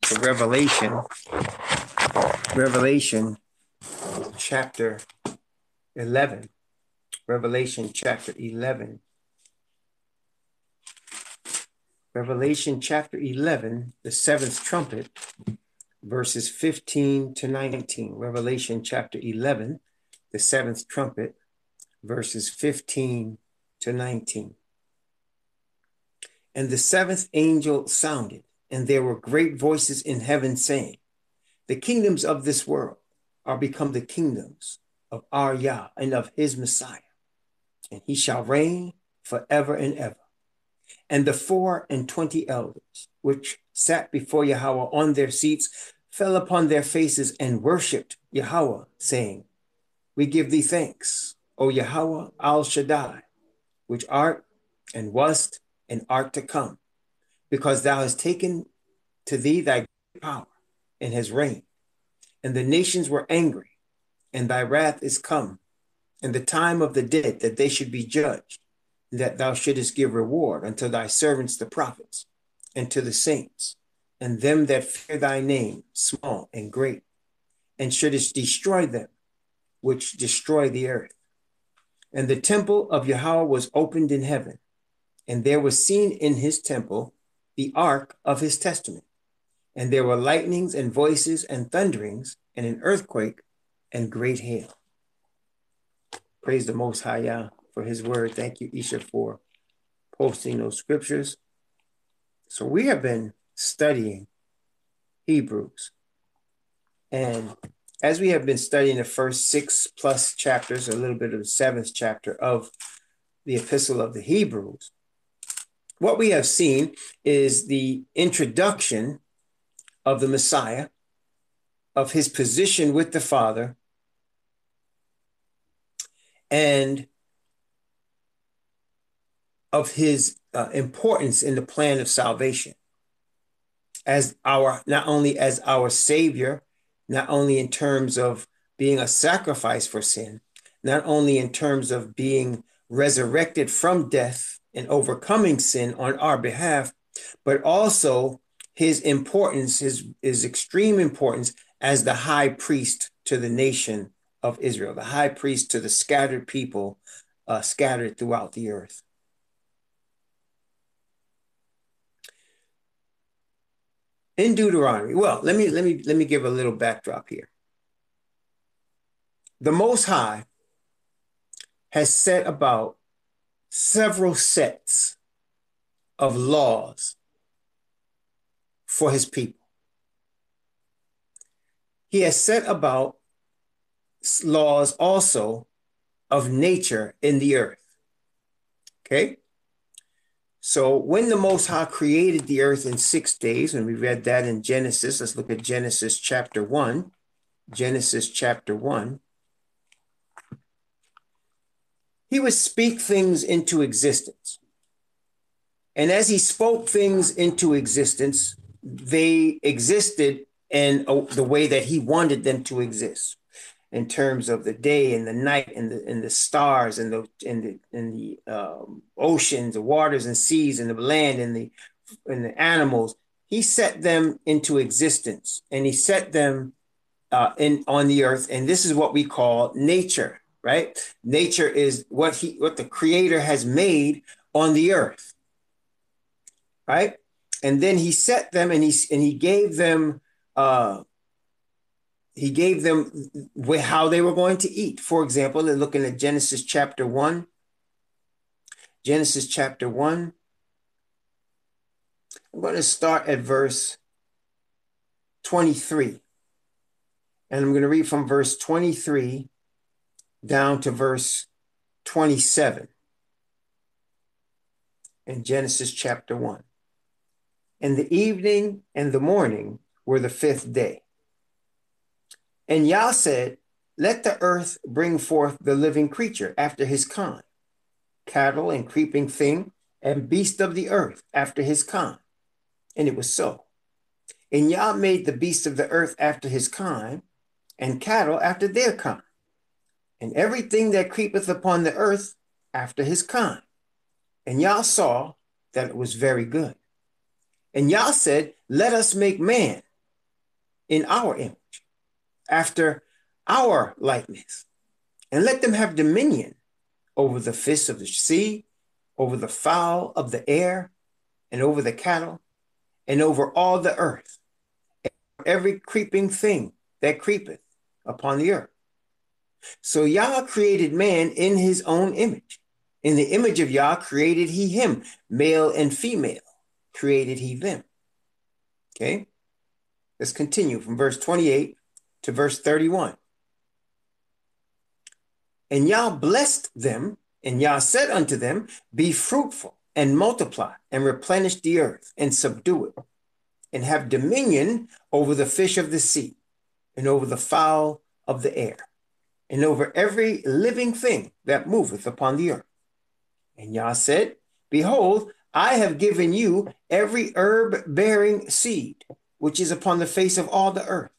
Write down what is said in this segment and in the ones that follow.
to Revelation chapter 11. Revelation chapter 11. Revelation chapter 11, the seventh trumpet, verses 15 to 19. Revelation chapter 11, the seventh trumpet, verses 15 to 19. And the seventh angel sounded, and there were great voices in heaven saying, the kingdoms of this world are become the kingdoms of our Yah and of his Messiah, and he shall reign forever and ever. And the 24 elders, which sat before Yahweh on their seats, fell upon their faces and worshipped Yahweh, saying, we give thee thanks, O Yahweh Al Shaddai, which art and wast and art to come, because thou hast taken to thee thy power and has reigned. And the nations were angry, and thy wrath is come, and the time of the dead that they should be judged, and that thou shouldest give reward unto thy servants the prophets, and to the saints, and them that fear thy name, small and great, and shouldest destroy them which destroy the earth. And the temple of Yahweh was opened in heaven, and there was seen in his temple the ark of his testament. And there were lightnings and voices and thunderings and an earthquake and great hail. Praise the Most High Yah for his word. Thank you, Isha, for posting those scriptures. So we have been studying Hebrews. And as we have been studying the first 6+ chapters, a little bit of the 7th chapter of the Epistle of the Hebrews, what we have seen is the introduction of the Messiah, of his position with the Father, and of his importance in the plan of salvation as not only as our Savior, not only in terms of being a sacrifice for sin, not only in terms of being resurrected from death and overcoming sin on our behalf, but also his importance, his extreme importance as the high priest to the nation of Israel, the high priest to the scattered people scattered throughout the earth. In Deuteronomy, well, let me give a little backdrop here. The Most High has set about several sets of laws for his people. He has set about laws also of nature in the earth. Okay? So when the Most High created the earth in 6 days, and we read that in Genesis, let's look at Genesis chapter 1. Genesis chapter 1. He would speak things into existence. And as he spoke things into existence, they existed in the way that he wanted them to exist, in terms of the day and the night and the stars and the oceans, the waters and seas and the land and the animals. He set them into existence, and he set them on the earth. And this is what we call nature, right? Nature is what the Creator has made on the earth, right? And then he set them, and he gave them. He gave them how they were going to eat. For example, they're looking at Genesis chapter 1. Genesis chapter 1. I'm going to start at verse 23. And I'm going to read from verse 23 down to verse 27 in Genesis chapter 1. And the evening and the morning were the 5th day. And Yah said, let the earth bring forth the living creature after his kind, cattle and creeping thing, and beast of the earth after his kind. And it was so. And Yah made the beast of the earth after his kind, and cattle after their kind, and everything that creepeth upon the earth after his kind. And Yah saw that it was very good. And Yah said, let us make man in our image, after our likeness, and let them have dominion over the fish of the sea, over the fowl of the air, and over the cattle, and over all the earth, every creeping thing that creepeth upon the earth. So Yah created man in his own image. In the image of Yah created he him, male and female created he them. Okay, let's continue from verse 28 to verse 31. And Yah blessed them, and Yah said unto them, be fruitful and multiply and replenish the earth and subdue it, and have dominion over the fish of the sea and over the fowl of the air and over every living thing that moveth upon the earth. And Yah said, behold, I have given you every herb bearing seed, which is upon the face of all the earth,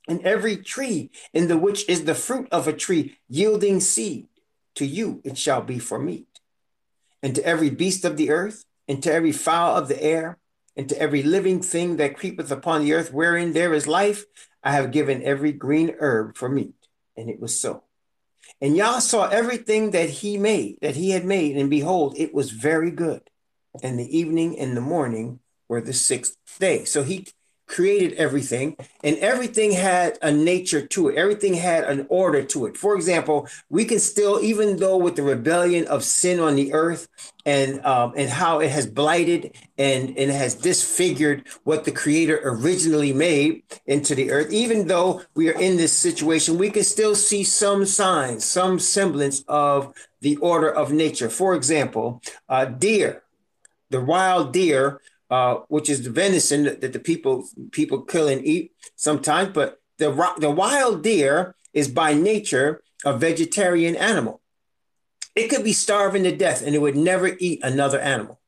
and every tree in the which is the fruit of a tree yielding seed, to you it shall be for meat. And to every beast of the earth, and to every fowl of the air, and to every living thing that creepeth upon the earth, wherein there is life, I have given every green herb for meat. And it was so. And Yah saw everything that he had made, and behold, it was very good. And the evening and the morning were the sixth day. So he created everything, and everything had a nature to it. Everything had an order to it. For example, we can still, even though with the rebellion of sin on the earth and how it has blighted and has disfigured what the Creator originally made into the earth, even though we are in this situation, we can still see some signs, some semblance of the order of nature. For example, deer, the wild deer, which is the venison that the people kill and eat sometimes. But the wild deer is by nature a vegetarian animal. It could be starving to death and it would never eat another animal.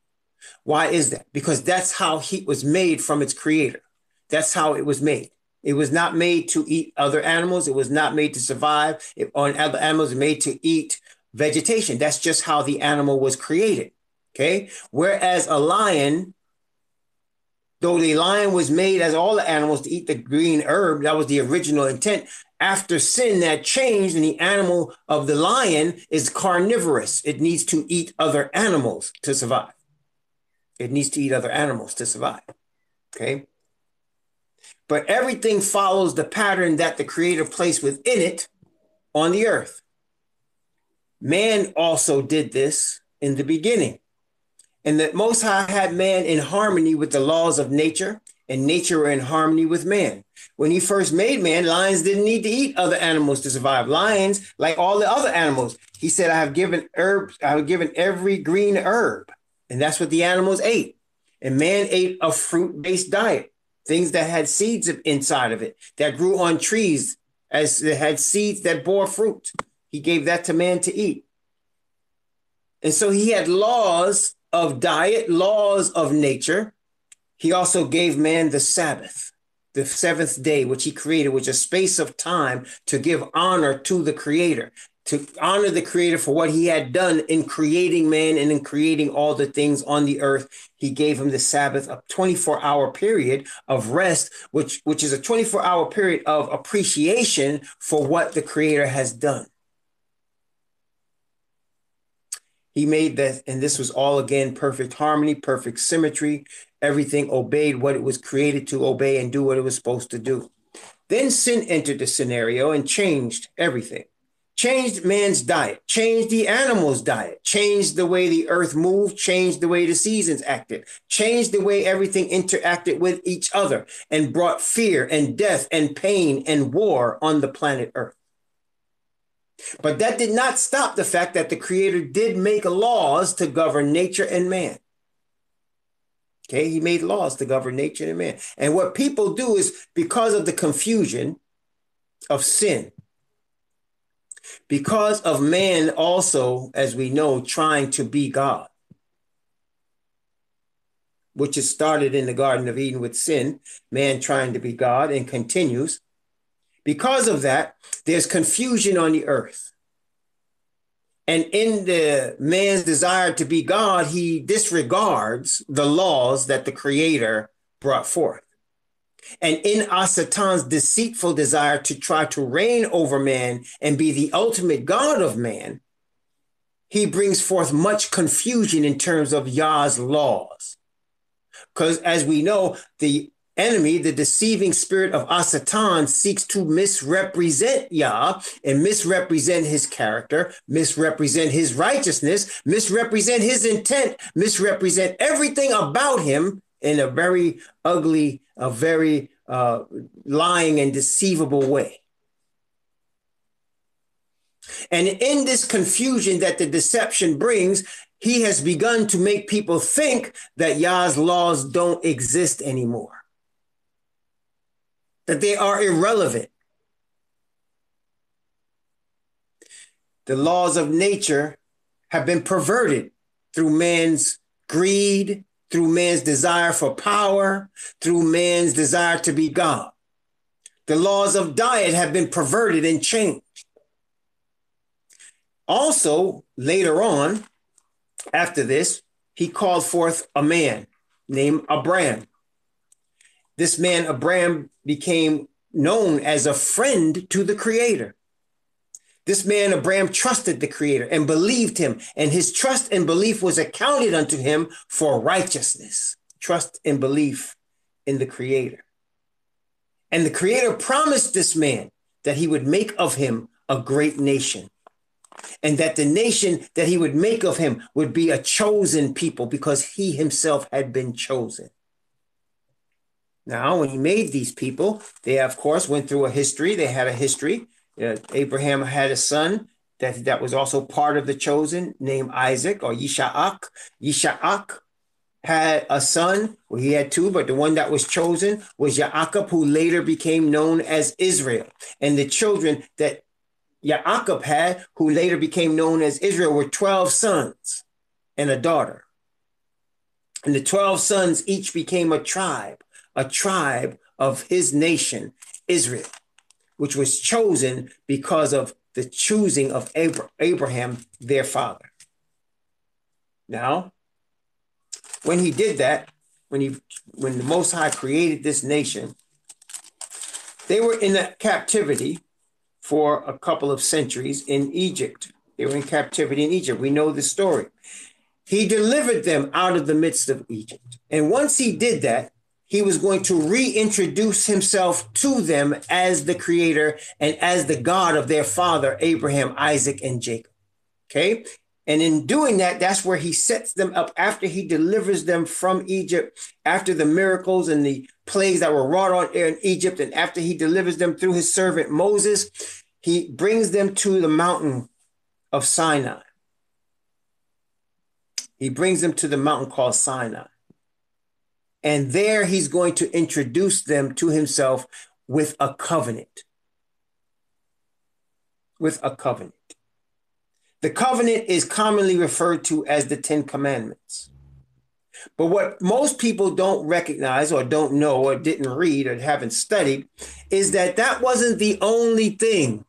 Why is that? Because that's how it was made from its creator. That's how it was made. It was not made to eat other animals. It was not made to survive on other animals. It was made to eat vegetation. That's just how the animal was created. Okay. Whereas a lion, though the lion was made as all the animals to eat the green herb, that was the original intent. After sin, that changed, and the animal of the lion is carnivorous. It needs to eat other animals to survive. It needs to eat other animals to survive. Okay. But everything follows the pattern that the Creator placed within it on the earth. Man also did this in the beginning. And that Most High had man in harmony with the laws of nature, and nature were in harmony with man. When he first made man, lions didn't need to eat other animals to survive. Lions, like all the other animals, he said, I have given every green herb. And that's what the animals ate. And man ate a fruit-based diet, things that had seeds inside of it, that grew on trees, as it had seeds that bore fruit. He gave that to man to eat. And so he had laws of diet, laws of nature. He also gave man the Sabbath, the seventh day, which he created, which is a space of time to give honor to the Creator, to honor the Creator for what he had done in creating man and in creating all the things on the earth. He gave him the Sabbath, a 24-hour period of rest, which is a 24-hour period of appreciation for what the Creator has done. He made that, and this was all, again, perfect harmony, perfect symmetry. Everything obeyed what it was created to obey and do what it was supposed to do. Then sin entered the scenario and changed everything. Changed man's diet, changed the animal's diet, changed the way the earth moved, changed the way the seasons acted, changed the way everything interacted with each other, and brought fear and death and pain and war on the planet Earth. But that did not stop the fact that the Creator did make laws to govern nature and man. Okay, he made laws to govern nature and man. And what people do is, because of the confusion of sin, because of man also, as we know, trying to be God, which is started in the Garden of Eden with sin, man trying to be God, and continues. Because of that, there's confusion on the earth. And in the man's desire to be God, he disregards the laws that the Creator brought forth. And in Satan's deceitful desire to try to reign over man and be the ultimate God of man, he brings forth much confusion in terms of Yah's laws. Because as we know, the enemy, the deceiving spirit of Satan, seeks to misrepresent Yah and misrepresent his character, misrepresent his righteousness, misrepresent his intent, misrepresent everything about him in a very ugly, a very lying and deceivable way. And in this confusion that the deception brings, he has begun to make people think that Yah's laws don't exist anymore, that they are irrelevant. The laws of nature have been perverted through man's greed, through man's desire for power, through man's desire to be God. The laws of diet have been perverted and changed. Also, later on, after this, he called forth a man named Abraham. This man, Abraham, became known as a friend to the Creator. This man, Abraham, trusted the Creator and believed him, and his trust and belief was accounted unto him for righteousness. Trust and belief in the Creator. And the Creator promised this man that he would make of him a great nation, and that the nation that he would make of him would be a chosen people because he himself had been chosen. Now, when he made these people, they, of course, went through a history. They had a history. Abraham had a son that was also part of the chosen named Isaac or Yishak. Yishak had a son. Well, he had two, but the one that was chosen was Yaakov, who later became known as Israel. And the children that Yaakov had, who later became known as Israel, were 12 sons and a daughter. And the 12 sons each became a tribe of his nation, Israel, which was chosen because of the choosing of Abraham, their father. Now, when he did that, when the Most High created this nation, they were in a captivity for a couple of centuries in Egypt. They were in captivity in Egypt. We know the story. He delivered them out of the midst of Egypt. And once he did that, he was going to reintroduce himself to them as the Creator and as the God of their father, Abraham, Isaac, and Jacob. Okay? And in doing that, that's where he sets them up after he delivers them from Egypt, after the miracles and the plagues that were wrought on in Egypt, and after he delivers them through his servant Moses, he brings them to the mountain of Sinai. He brings them to the mountain called Sinai. And there he's going to introduce them to himself with a covenant. With a covenant. The covenant is commonly referred to as the Ten Commandments. But what most people don't recognize or don't know or didn't read or haven't studied is that that wasn't the only thing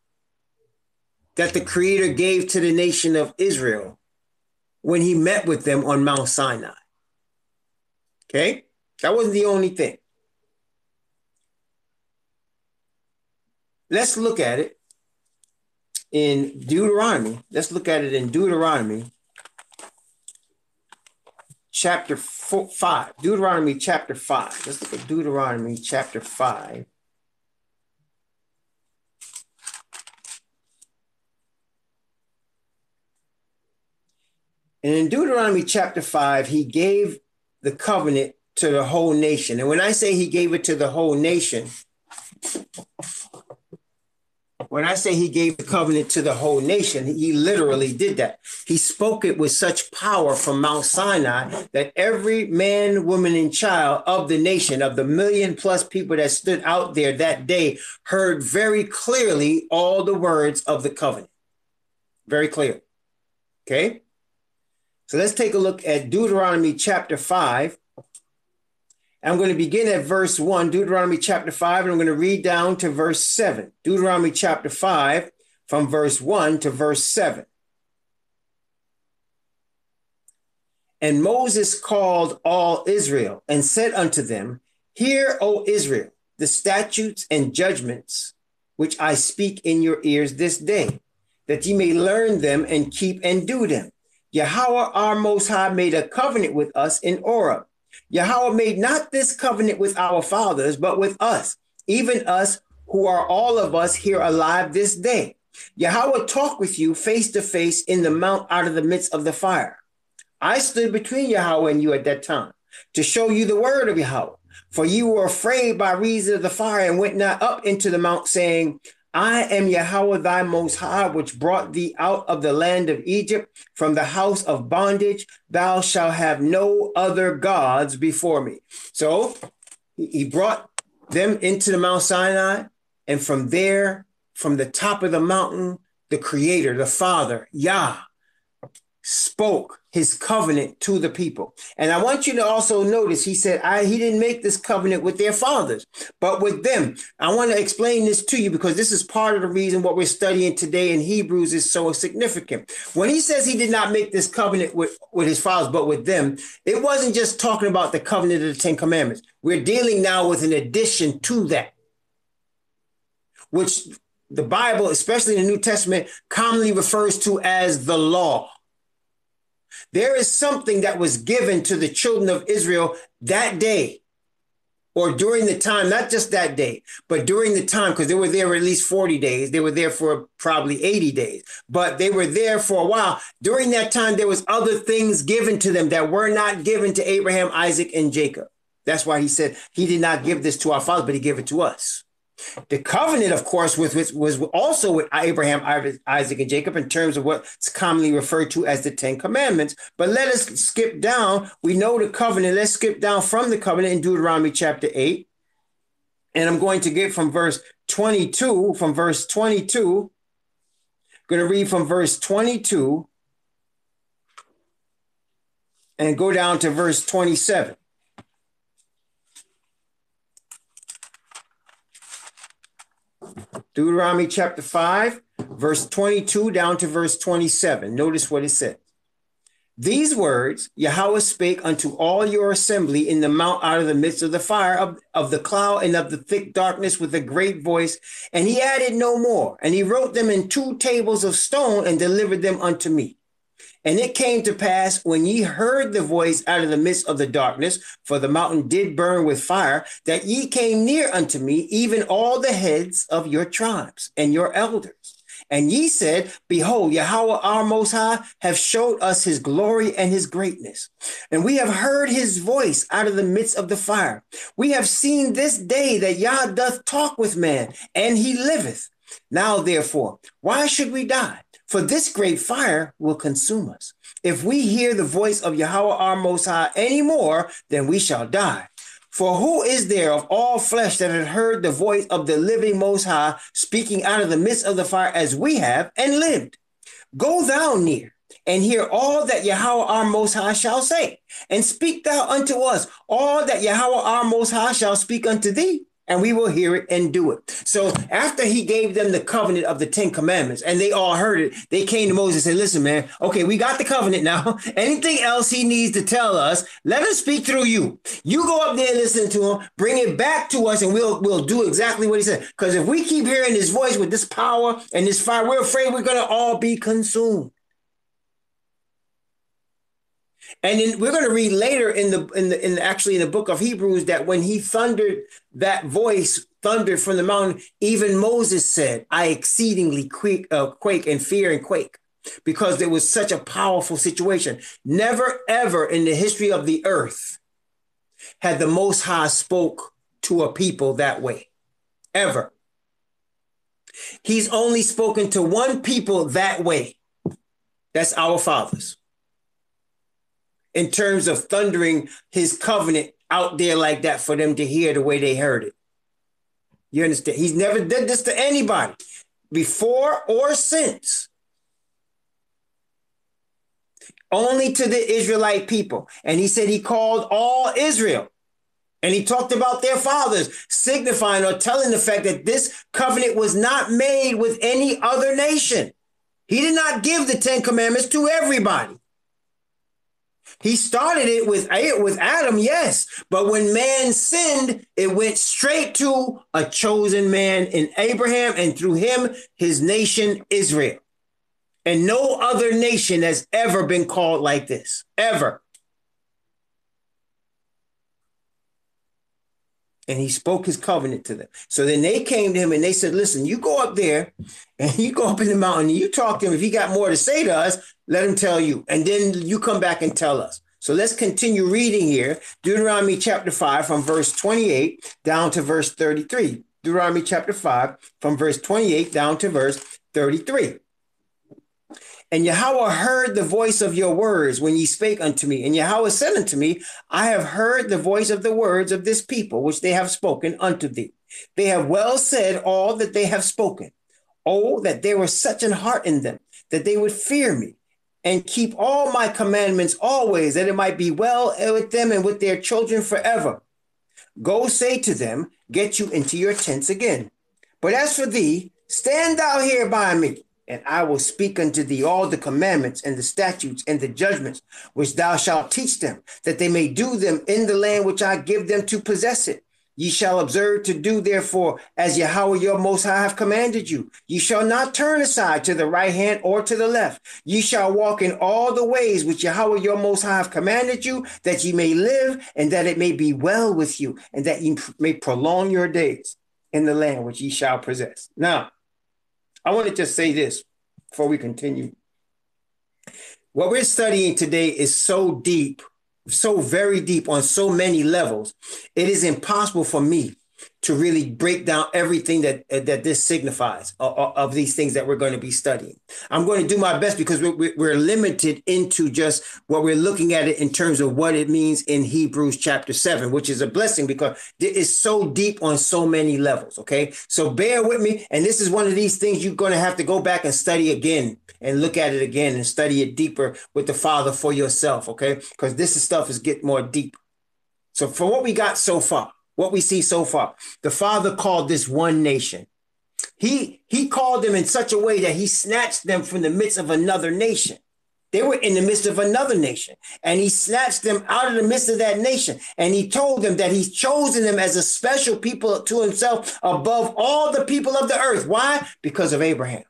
that the Creator gave to the nation of Israel when he met with them on Mount Sinai. Okay? That wasn't the only thing. Let's look at it in Deuteronomy. Let's look at it in Deuteronomy chapter 5. Deuteronomy chapter 5. Let's look at Deuteronomy chapter 5. And in Deuteronomy chapter 5, he gave the covenant to the whole nation. And when I say he gave it to the whole nation, when I say he gave the covenant to the whole nation, he literally did that. He spoke it with such power from Mount Sinai that every man, woman, and child of the nation, of the 1 million+ people that stood out there that day, heard very clearly all the words of the covenant. Very clear. Okay? So let's take a look at Deuteronomy chapter 5. I'm going to begin at verse 1, Deuteronomy chapter 5, and I'm going to read down to verse 7. Deuteronomy chapter 5, from verse 1 to verse 7. And Moses called all Israel and said unto them, Hear, O Israel, the statutes and judgments which I speak in your ears this day, that ye may learn them and keep and do them. Yahweh our Most High made a covenant with us in Oreb. Yahweh made not this covenant with our fathers, but with us, even us who are all of us here alive this day. Yahweh talked with you face to face in the mount out of the midst of the fire. I stood between Yahweh and you at that time to show you the word of Yahweh. For you were afraid by reason of the fire and went not up into the mount, saying, I am Yahweh thy Most High, which brought thee out of the land of Egypt from the house of bondage. Thou shalt have no other gods before me. So he brought them into the Mount Sinai. And from there, from the top of the mountain, the Creator, the Father, Yah, spoke his covenant to the people. And I want you to also notice, he said, he didn't make this covenant with their fathers, but with them. I want to explain this to you because this is part of the reason what we're studying today in Hebrews is so significant. When he says he did not make this covenant with his fathers, but with them, it wasn't just talking about the covenant of the Ten Commandments. We're dealing now with an addition to that, which the Bible, especially in the New Testament, commonly refers to as the law. There is something that was given to the children of Israel that day, or during the time, not just that day, but during the time, because they were there at least 40 days. They were there for probably 80 days, but they were there for a while. During that time, there was other things given to them that were not given to Abraham, Isaac, and Jacob. That's why he said he did not give this to our fathers, but he gave it to us. The covenant, of course, was also with Abraham, Isaac, and Jacob in terms of what's commonly referred to as the Ten Commandments. But let us skip down. We know the covenant. Let's skip down from the covenant in Deuteronomy chapter 8. And I'm going to get from verse 22. From verse 22, I'm going to read from verse 22 and go down to verse 27. Deuteronomy chapter 5, verse 22 down to verse 27. Notice what it says. These words Yahweh spake unto all your assembly in the mount out of the midst of the fire of the cloud and of the thick darkness with a great voice. And he added no more. And he wrote them in 2 tables of stone and delivered them unto me. And it came to pass when ye heard the voice out of the midst of the darkness, for the mountain did burn with fire, that ye came near unto me, even all the heads of your tribes and your elders. And ye said, Behold, Yahweh our Most High have showed us his glory and his greatness. And we have heard his voice out of the midst of the fire. We have seen this day that Yah doth talk with man, and he liveth. Now, therefore, why should we die? For this great fire will consume us. If we hear the voice of Yahweh our Most High any more, then we shall die. For who is there of all flesh that had heard the voice of the living Most High speaking out of the midst of the fire as we have and lived? Go thou near and hear all that Yahweh our Most High shall say, and speak thou unto us all that Yahweh our Most High shall speak unto thee, and we will hear it and do it. So after he gave them the covenant of the 10 commandments and they all heard it, they came to Moses and said, listen, man, okay, we got the covenant now. Anything else he needs to tell us, let us speak through you. You go up there and listen to him, bring it back to us, and we'll do exactly what he said. Because if we keep hearing his voice with this power and this fire, we're afraid we're going to all be consumed. And then we're going to read later in the book of Hebrews that when he thundered, that voice thundered from the mountain, even Moses said, I exceedingly quake and fear and quake, because there was such a powerful situation. Never, ever in the history of the earth had the Most High spoke to a people that way, ever. He's only spoken to one people that way. That's our fathers. In terms of thundering his covenant out there like that for them to hear the way they heard it. You understand? He's never did this to anybody before or since. Only to the Israelite people. And he said he called all Israel. And he talked about their fathers, signifying or telling the fact that this covenant was not made with any other nation. He did not give the 10 commandments to everybody. He started it with Adam, yes. But when man sinned, it went straight to a chosen man in Abraham, and through him, his nation, Israel. And no other nation has ever been called like this, ever. And he spoke his covenant to them. So then they came to him and they said, listen, you go up there and you go up in the mountain and you talk to him. If he got more to say to us, let him tell you. And then you come back and tell us. So let's continue reading here. Deuteronomy chapter 5 from verse 28 down to verse 33. Deuteronomy chapter 5 from verse 28 down to verse 33. And Yahweh heard the voice of your words when ye spake unto me. And Yahweh said unto me, I have heard the voice of the words of this people, which they have spoken unto thee. They have well said all that they have spoken. Oh, that there was such an heart in them, that they would fear me and keep all my commandments always, that it might be well with them and with their children forever. Go say to them, get you into your tents again. But as for thee, stand thou here by me, and I will speak unto thee all the commandments and the statutes and the judgments which thou shalt teach them, that they may do them in the land which I give them to possess it. Ye shall observe to do therefore as Yahweh your Most High have commanded you. Ye shall not turn aside to the right hand or to the left. Ye shall walk in all the ways which Yahweh your Most High have commanded you, that ye may live, and that it may be well with you, and that ye may prolong your days in the land which ye shall possess. Now, I want to just say this before we continue. What we're studying today is so deep, so very deep on so many levels. It is impossible for me to really break down everything that this signifies of these things that we're going to be studying. I'm going to do my best because we're limited into just what we're looking at it in terms of what it means in Hebrews chapter 7, which is a blessing because it is so deep on so many levels. Okay, so bear with me. And this is one of these things you're going to have to go back and study again and look at it again and study it deeper with the Father for yourself. Okay, because this stuff is getting more deep. So for what we got so far, what we see so far, the Father called this one nation. He called them in such a way that he snatched them from the midst of another nation. They were in the midst of another nation, and he snatched them out of the midst of that nation. And he told them that he's chosen them as a special people to himself above all the people of the earth. Why? Because of Abraham.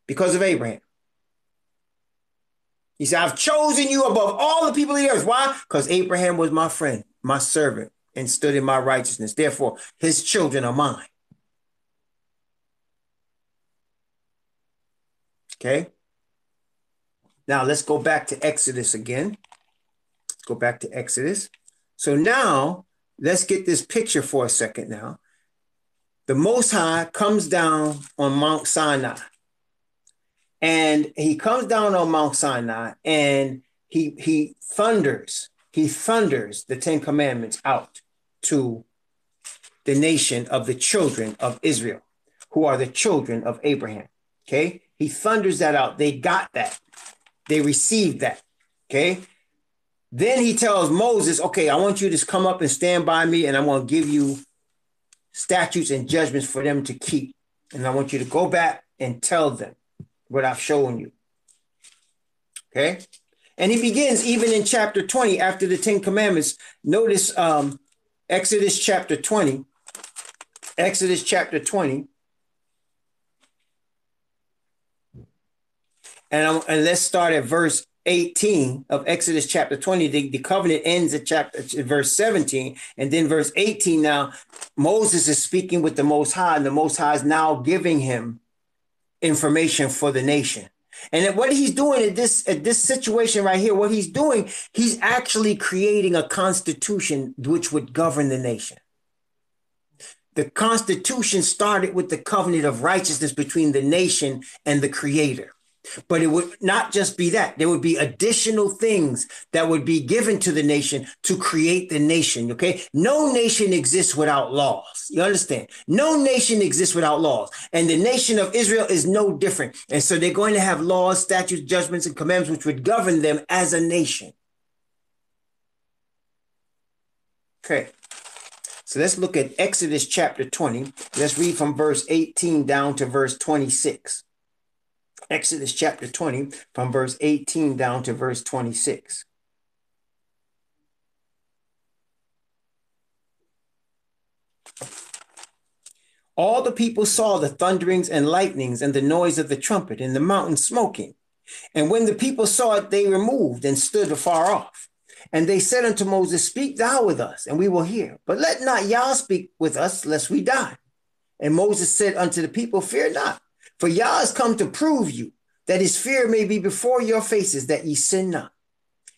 Because of Abraham. He said, I've chosen you above all the people of the earth. Why? Because Abraham was my friend, my servant, and stood in my righteousness. Therefore, his children are mine. Okay. Now let's go back to Exodus again. Let's go back to Exodus. So now let's get this picture for a second now. The Most High comes down on Mount Sinai. And he comes down on Mount Sinai and he thunders. He thunders the 10 commandments out to the nation of the children of Israel, who are the children of Abraham. Okay. He thunders that out. They got that. They received that. Okay. Then he tells Moses, okay, I want you to come up and stand by me, and I'm going to give you statutes and judgments for them to keep. And I want you to go back and tell them what I've shown you. Okay. And he begins even in chapter 20 after the 10 commandments. Notice Exodus chapter 20. Exodus chapter 20. And let's start at verse 18 of Exodus chapter 20. The covenant ends at verse 17. And then verse 18 now, Moses is speaking with the Most High, and the Most High is now giving him information for the nation. And what he's doing at this situation right here, what he's doing, he's actually creating a constitution which would govern the nation. The constitution started with the covenant of righteousness between the nation and the creator. But it would not just be that. There would be additional things that would be given to the nation to create the nation, okay? No nation exists without laws. You understand? No nation exists without laws. And the nation of Israel is no different. And so they're going to have laws, statutes, judgments, and commandments which would govern them as a nation. Okay. So let's look at Exodus chapter 20. Let's read from verse 18 down to verse 26. Exodus chapter 20, from verse 18 down to verse 26. All the people saw the thunderings and lightnings and the noise of the trumpet and the mountain smoking. And when the people saw it, they removed and stood afar off. And they said unto Moses, Speak thou with us, and we will hear. But let not Yah speak with us, lest we die. And Moses said unto the people, Fear not, for Yah is come to prove you, that his fear may be before your faces, that ye sin not.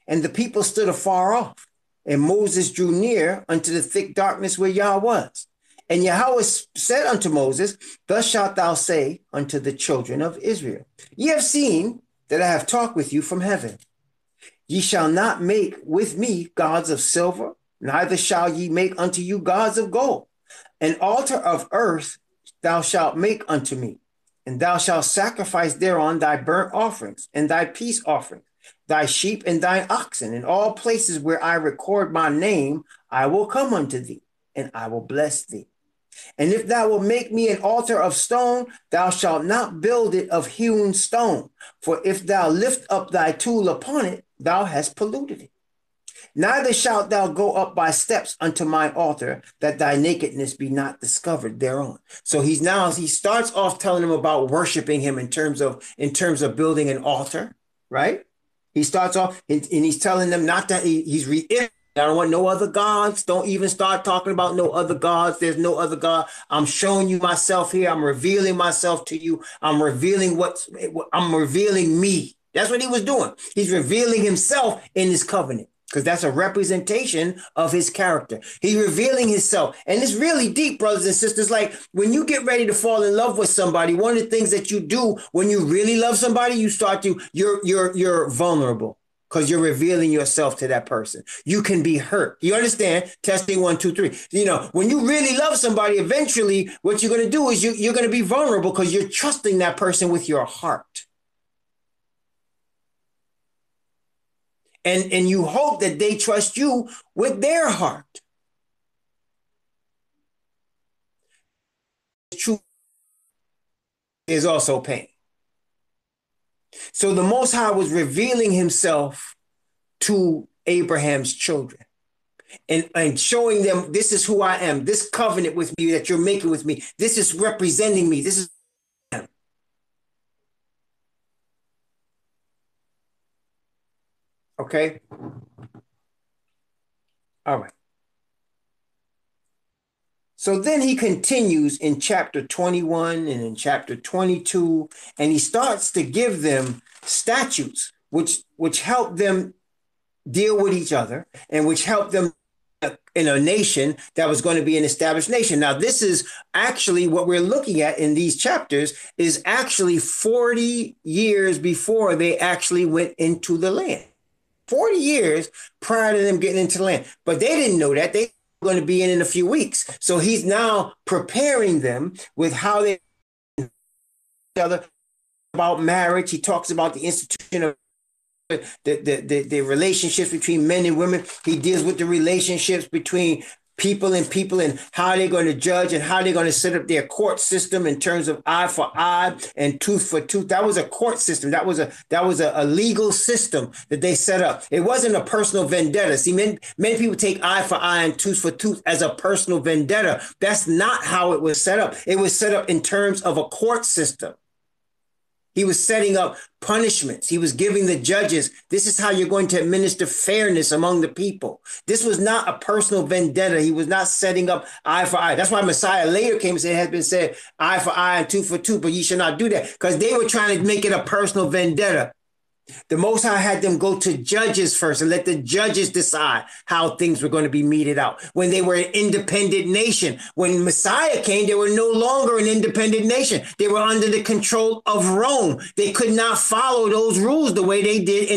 And the people stood afar off. And Moses drew near unto the thick darkness where Yah was. And Yahweh said unto Moses, Thus shalt thou say unto the children of Israel, Ye have seen that I have talked with you from heaven. Ye shall not make with me gods of silver, neither shall ye make unto you gods of gold. An altar of earth thou shalt make unto me, and thou shalt sacrifice thereon thy burnt offerings and thy peace offerings, thy sheep and thine oxen. In all places where I record my name, I will come unto thee, and I will bless thee. And if thou wilt make me an altar of stone, thou shalt not build it of hewn stone. For if thou lift up thy tool upon it, thou hast polluted it. Neither shalt thou go up by steps unto mine altar, that thy nakedness be not discovered thereon. So he starts off telling him about worshiping him in terms of building an altar, right? He starts off and he's telling them not that he's reiterating. I don't want no other gods. Don't even start talking about no other gods. There's no other God. I'm showing you myself here. I'm revealing myself to you. I'm revealing me. That's what he was doing. He's revealing himself in his covenant, because that's a representation of his character. He's revealing himself. And it's really deep, brothers and sisters. Like when you get ready to fall in love with somebody, one of the things that you do when you really love somebody, you're vulnerable, because you're revealing yourself to that person. You can be hurt. You understand? Testing 1, 2, 3. When you really love somebody, eventually what you're going to do is you're going to be vulnerable, because you're trusting that person with your heart. And you hope that they trust you with their heart. Truth is also pain. So the Most High was revealing himself to Abraham's children and showing them, this is who I am. This covenant with me that you're making with me, this is representing me. This is him. Okay? All right. So then he continues in chapter 21 and in chapter 22, and he starts to give them statutes which help them deal with each other and which help them in a nation that was going to be an established nation. Now, this is actually what we're looking at in these chapters is actually 40 years before they actually went into the land. 40 years prior to them getting into the land. But they didn't know that. They were going to be in a few weeks. So he's now preparing them with how they each other about marriage. He talks about the institution of the relationships between men and women. He deals with the relationships between people and how they're going to judge and how they're going to set up their court system in terms of eye for eye and tooth for tooth. That was a court system. That was a legal system that they set up. It wasn't a personal vendetta. See, many people take eye for eye and tooth for tooth as a personal vendetta. That's not how it was set up. It was set up in terms of a court system. He was setting up punishments. He was giving the judges, this is how you're going to administer fairness among the people. This was not a personal vendetta. He was not setting up eye for eye. That's why Messiah later came and said, it has been said, eye for eye and tooth for tooth, but ye shall not do that, because they were trying to make it a personal vendetta. The Most High had them go to judges first and let the judges decide how things were going to be meted out. When they were an independent nation, when Messiah came, they were no longer an independent nation. They were under the control of Rome. They could not follow those rules the way they did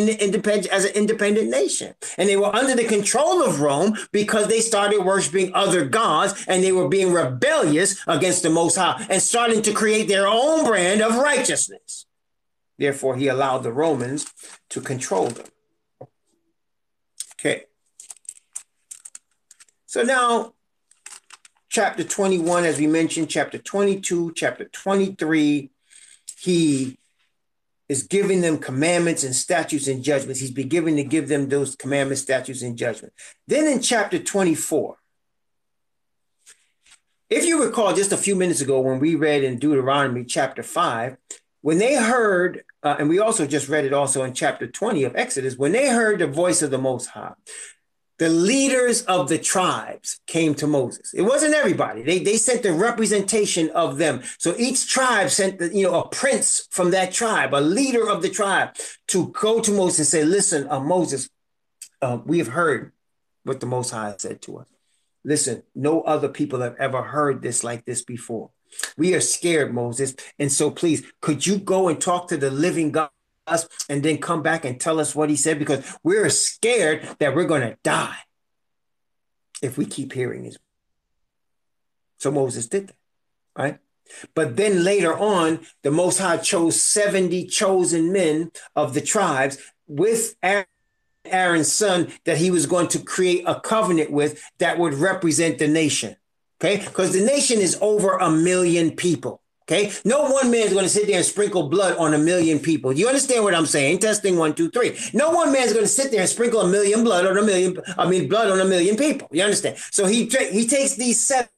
as an independent nation. And they were under the control of Rome because they started worshiping other gods, and they were being rebellious against the Most High and starting to create their own brand of righteousness. Therefore, he allowed the Romans to control them. Okay. So now, chapter 21, as we mentioned, chapter 22, chapter 23, he is giving them commandments and statutes and judgments. He's beginning to give them those commandments, statutes, and judgments. Then in chapter 24, if you recall just a few minutes ago when we read in Deuteronomy chapter 5, when they heard, and we also just read it also in chapter 20 of Exodus, when they heard the voice of the Most High, the leaders of the tribes came to Moses. It wasn't everybody. They sent the representation of them. So each tribe sent a prince from that tribe, a leader of the tribe, to go to Moses and say, listen, Moses, we have heard what the Most High said to us. Listen, no other people have ever heard this like this before. We are scared, Moses. And so please, could you go and talk to the living God and then come back and tell us what he said? Because we're scared that we're going to die if we keep hearing his. So Moses did that, right? But then later on, the Most High chose 70 chosen men of the tribes with Aaron's son that he was going to create a covenant with that would represent the nation. Okay, because the nation is over 1 million people. Okay, no one man is going to sit there and sprinkle blood on 1 million people. You understand what I'm saying? Testing 1, 2, 3. No one man is going to sit there and sprinkle blood on 1 million people. You understand? So he takes these 7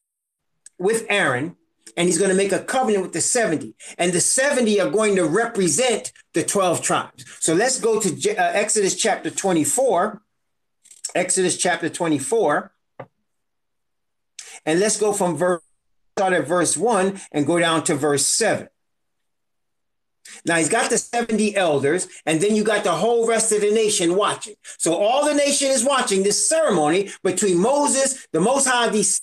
with Aaron, and he's going to make a covenant with the 70. And the 70 are going to represent the 12 tribes. So let's go to Exodus chapter 24. Exodus chapter 24. And let's go from start at verse 1 and go down to verse 7. Now he's got the 70 elders, and then you got the whole rest of the nation watching. So all the nation is watching this ceremony between Moses, the Most High, these,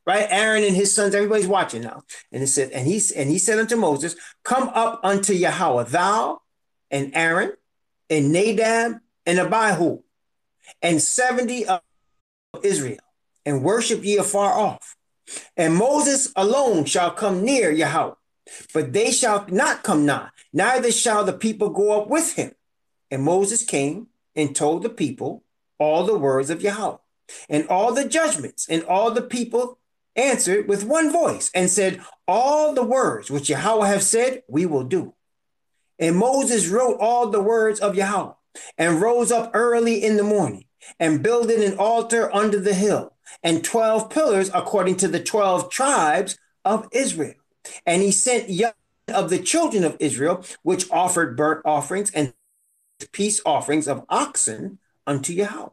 right? Aaron and his sons, everybody's watching now. And it said, and he said unto Moses, come up unto Yahweh, thou and Aaron and Nadab and Abihu and 70 of Israel, and worship ye afar off. And Moses alone shall come near Yahweh, but they shall not come nigh, neither shall the people go up with him. And Moses came and told the people all the words of Yahweh and all the judgments, and all the people answered with one voice and said, all the words which Yahweh have said, we will do. And Moses wrote all the words of Yahweh and rose up early in the morning and builded an altar under the hill and 12 pillars according to the 12 tribes of Israel. And he sent young of the children of Israel, which offered burnt offerings and peace offerings of oxen unto Yahweh.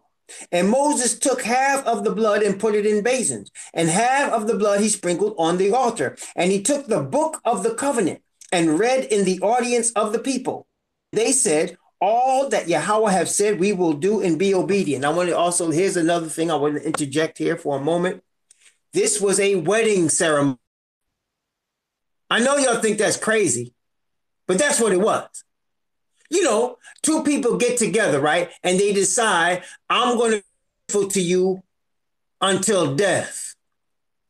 And Moses took half of the blood and put it in basins, and half of the blood he sprinkled on the altar. And he took the book of the covenant and read in the audience of the people. They said, all that Yahweh have said, we will do and be obedient. I want to also, here's another thing I want to interject here for a moment. This was a wedding ceremony. I know y'all think that's crazy, but that's what it was. You know, 2 people get together, right? And they decide, I'm going to be faithful to you until death.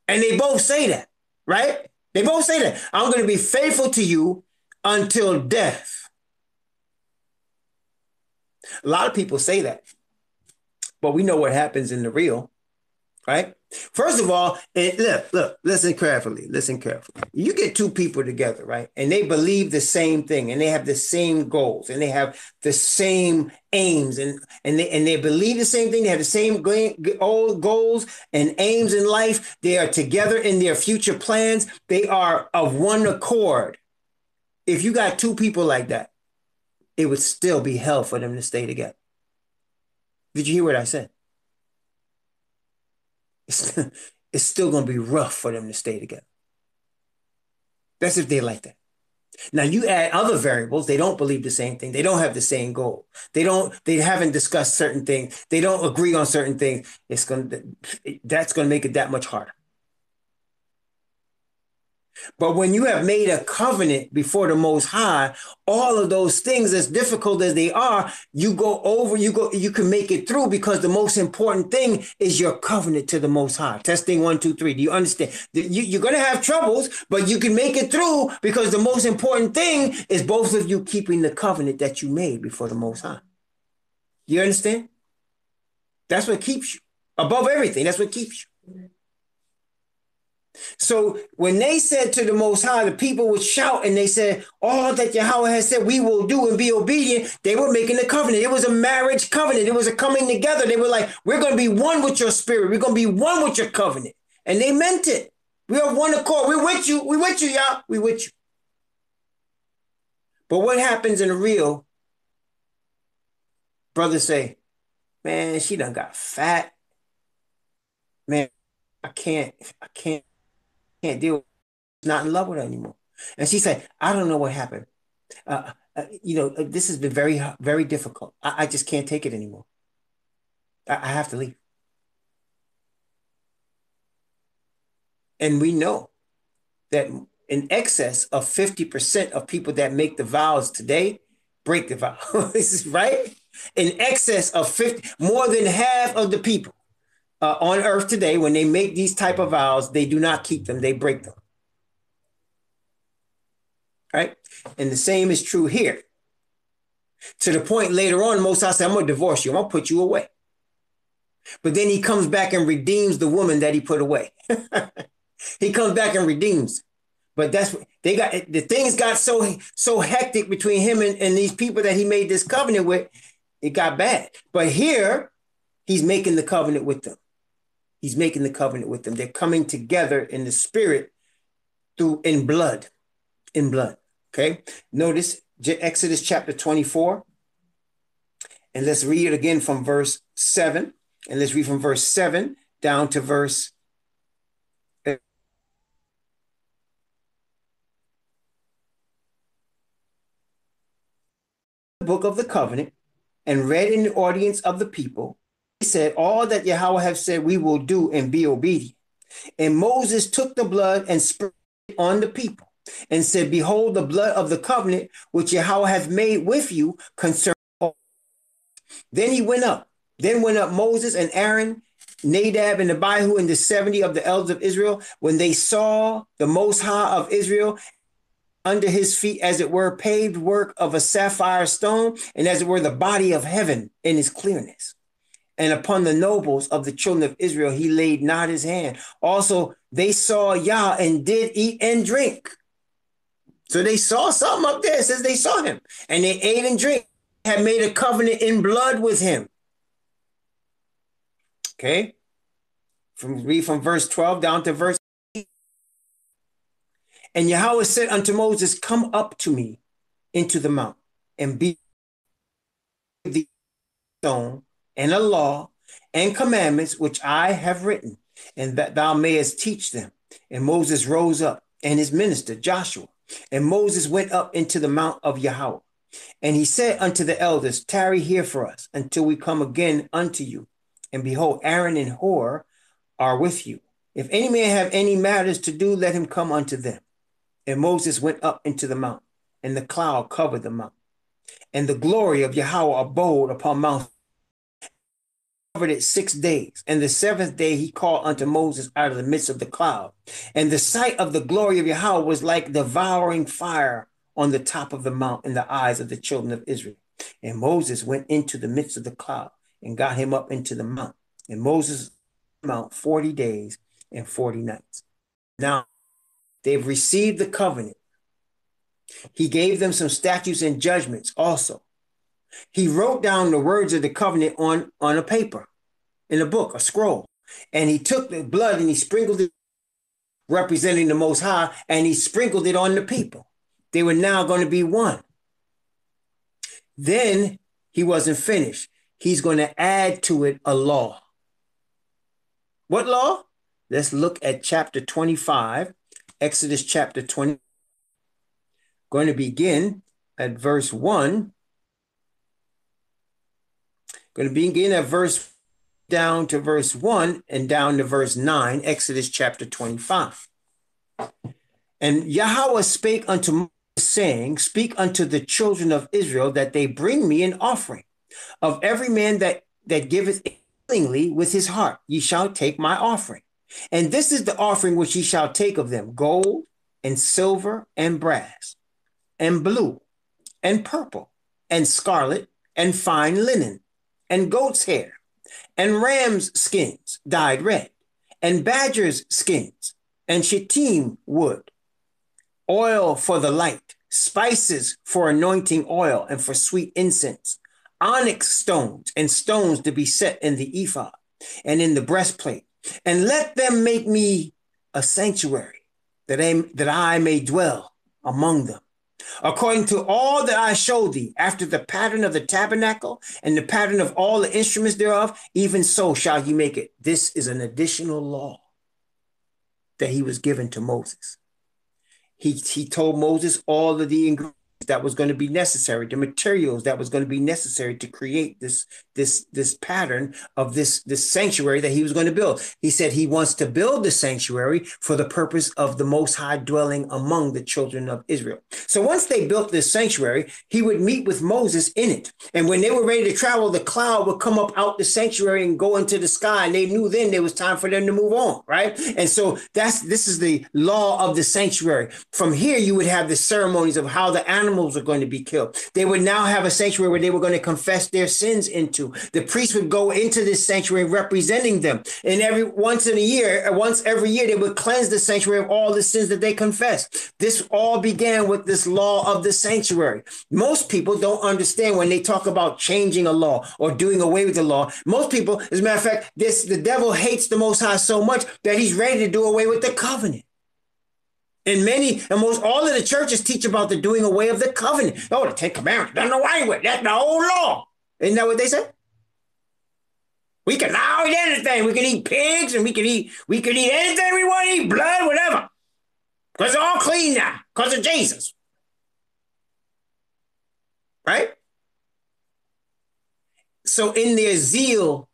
And they both say that, right? They both say that. I'm going to be faithful to you until death. A lot of people say that, but we know what happens in the real, right? First of all, look, listen carefully. You get 2 people together, right? And they believe the same thing, and they have the same goals, and they have the same aims, and they believe the same thing. They have the same goals and aims in life. They are together in their future plans. They are of one accord. If you got 2 people like that, it would still be hell for them to stay together. Did you hear what I said? It's still going to be rough for them to stay together. That's if they like that. Now you add other variables. They don't believe the same thing. They don't have the same goal. They haven't discussed certain things. They don't agree on certain things. That's going to make it that much harder. But when you have made a covenant before the Most High, all of those things, as difficult as they are, you can make it through, because the most important thing is your covenant to the Most High. Testing 1, 2, 3. Do you understand? You're going to have troubles, but you can make it through, because the most important thing is both of you keeping the covenant that you made before the Most High. You understand? That's what keeps you above everything. That's what keeps you. So when they said to the Most High, the people would shout and they said, all that Yahweh has said we will do and be obedient. They were making a covenant. It was a marriage covenant. It was a coming together. They were like, we're going to be one with your spirit. We're going to be one with your covenant. And they meant it. We are one accord. We're with you. We're with you, Yah. We're with you. But what happens in the real? Brothers say, man, she done got fat. Man, I can't deal with not in love with her anymore. And she said, I don't know what happened. This has been very, very difficult. I just can't take it anymore. I have to leave. And we know that in excess of 50% of people that make the vows today break the vow. This is right. In excess of 50, more than half of the people on earth today, when they make these type of vows, they do not keep them, they break them. Right? And the same is true here. To the point later on, Most High said, I'm going to divorce you. I'm going to put you away. But then he comes back and redeems the woman that he put away. He comes back and redeems. But that's they got the things got so hectic between him and these people that he made this covenant with, it got bad. But here, he's making the covenant with them. He's making the covenant with them. They're coming together in the spirit in blood. In blood. Okay. Notice Exodus chapter 24. And let's read it again from verse 7. And let's read from verse 7 down to verse book of the covenant and read in the audience of the people. He said, all that Yahweh have said we will do and be obedient. And Moses took the blood and spread it on the people and said, behold, the blood of the covenant which Yahweh hath made with you concerning all. Then went up Moses and Aaron, Nadab and Abihu, and the 70 of the elders of Israel, when they saw the Most High of Israel under his feet, as it were, paved work of a sapphire stone, and as it were, the body of heaven in his clearness. And upon the nobles of the children of Israel, he laid not his hand. Also, they saw Yah and did eat and drink. So they saw something up there. It says they saw him. And they ate and drank, had made a covenant in blood with him. Okay? Read from verse 12 down to verse 8. And Yahweh said unto Moses, come up to me into the mount and be the stone and a law and commandments which I have written, and that thou mayest teach them. And Moses rose up, and his minister Joshua. And Moses went up into the mount of Yahweh. And he said unto the elders, tarry here for us until we come again unto you. And behold, Aaron and Hur are with you. If any man have any matters to do, let him come unto them. And Moses went up into the mount, and the cloud covered the mount. And the glory of Yahweh abode upon Mount, covered it 6 days. And the 7th day he called unto Moses out of the midst of the cloud. And the sight of the glory of Yahweh was like devouring fire on the top of the mount in the eyes of the children of Israel. And Moses went into the midst of the cloud and got him up into the mount. And Moses mount 40 days and 40 nights. Now, they've received the covenant. He gave them some statutes and judgments also. He wrote down the words of the covenant on a paper, in a book, a scroll. And he took the blood and he sprinkled it, representing the Most High, and he sprinkled it on the people. They were now going to be one. Then he wasn't finished. He's going to add to it a law. What law? Let's look at chapter 25. Exodus chapter 20, going to begin at verse 1. Going to begin at verse down to verse 1 and down to verse 9, Exodus chapter 25. And Yahweh spake unto Moses, saying, speak unto the children of Israel that they bring me an offering. Of every man that giveth willingly with his heart, ye shall take my offering. And this is the offering which ye shall take of them: gold and silver and brass and blue and purple and scarlet and fine linen and goat's hair and ram's skins dyed red and badger's skins and shittim wood, oil for the light, spices for anointing oil and for sweet incense, onyx stones and stones to be set in the ephod and in the breastplate. And let them make me a sanctuary that I may dwell among them. According to all that I showed thee, after the pattern of the tabernacle and the pattern of all the instruments thereof, even so shall you make it. This is an additional law that he was given to Moses. He told Moses all of the ingredients that was going to be necessary, the materials that was going to be necessary to create this pattern of this sanctuary that he was going to build. He said he wants to build the sanctuary for the purpose of the Most High dwelling among the children of Israel. So once they built this sanctuary, he would meet with Moses in it. And when they were ready to travel, the cloud would come up out the sanctuary and go into the sky. And they knew then there was time for them to move on, right? And so this is the law of the sanctuary. From here, you would have the ceremonies of how the animals are going to be killed. They would now have a sanctuary where they were going to confess their sins into. The priest would go into this sanctuary representing them. And once every year, they would cleanse the sanctuary of all the sins that they confessed. This all began with this law of the sanctuary. Most people don't understand when they talk about changing a law or doing away with the law. Most people, as a matter of fact, the devil hates the Most High so much that he's ready to do away with the covenant. And most all of the churches teach about the doing away of the covenant. Oh, the Ten Commandments, don't know why with that's the whole law. Isn't that what they say? We can now eat anything. We can eat pigs and we can eat anything we want to eat, blood, whatever. Because it's all clean now, because of Jesus. Right? So in their zeal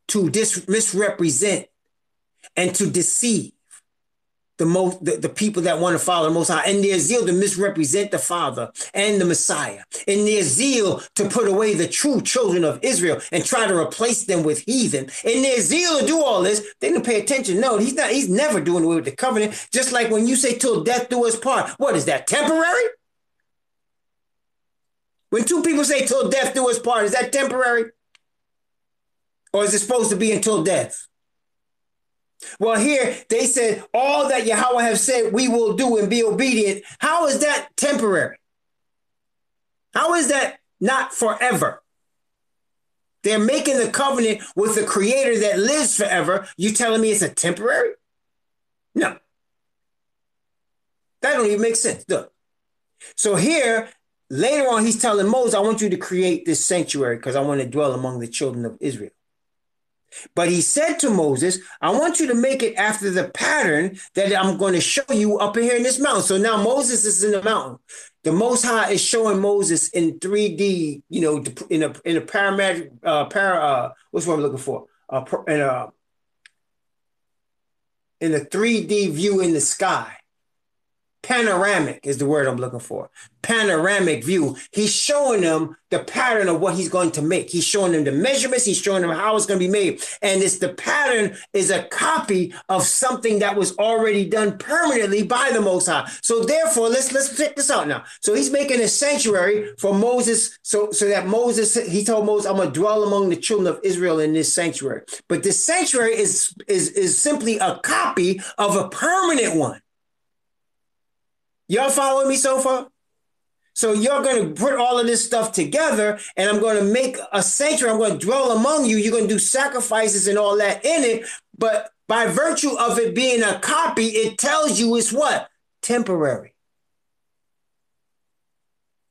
to misrepresent and to deceive the people that want to follow the Most High, and their zeal to misrepresent the Father and the Messiah, and their zeal to put away the true children of Israel and try to replace them with heathen, and their zeal to do all this, they didn't pay attention. No, he's never doing away with the covenant. Just like when you say till death do us part, what is that, temporary? When two people say till death do us part, is that temporary? Or is it supposed to be until death? Well, here they said all that Yahweh have said we will do and be obedient. How is that temporary? How is that not forever? They're making the covenant with the creator that lives forever. You telling me it's a temporary? No. That don't even make sense. Look. So here, later on, he's telling Moses, I want you to create this sanctuary because I want to dwell among the children of Israel. But he said to Moses, I want you to make it after the pattern that I'm going to show you up here in this mountain. So now Moses is in the mountain. The Most High is showing Moses in 3D, in a paramedic, what's what I'm looking for? In a 3D view in the sky. Panoramic is the word I'm looking for. Panoramic view. He's showing them the pattern of what he's going to make. He's showing them the measurements. He's showing them how it's going to be made. And the pattern is a copy of something that was already done permanently by the Most High. So therefore, let's check this out now. So he's making a sanctuary for Moses. So that Moses, he told Moses, I'm going to dwell among the children of Israel in this sanctuary. But this sanctuary is simply a copy of a permanent one. Y'all following me so far? So you're going to put all of this stuff together and I'm going to make a sanctuary. I'm going to dwell among you. You're going to do sacrifices and all that in it. But by virtue of it being a copy, it tells you it's what? Temporary.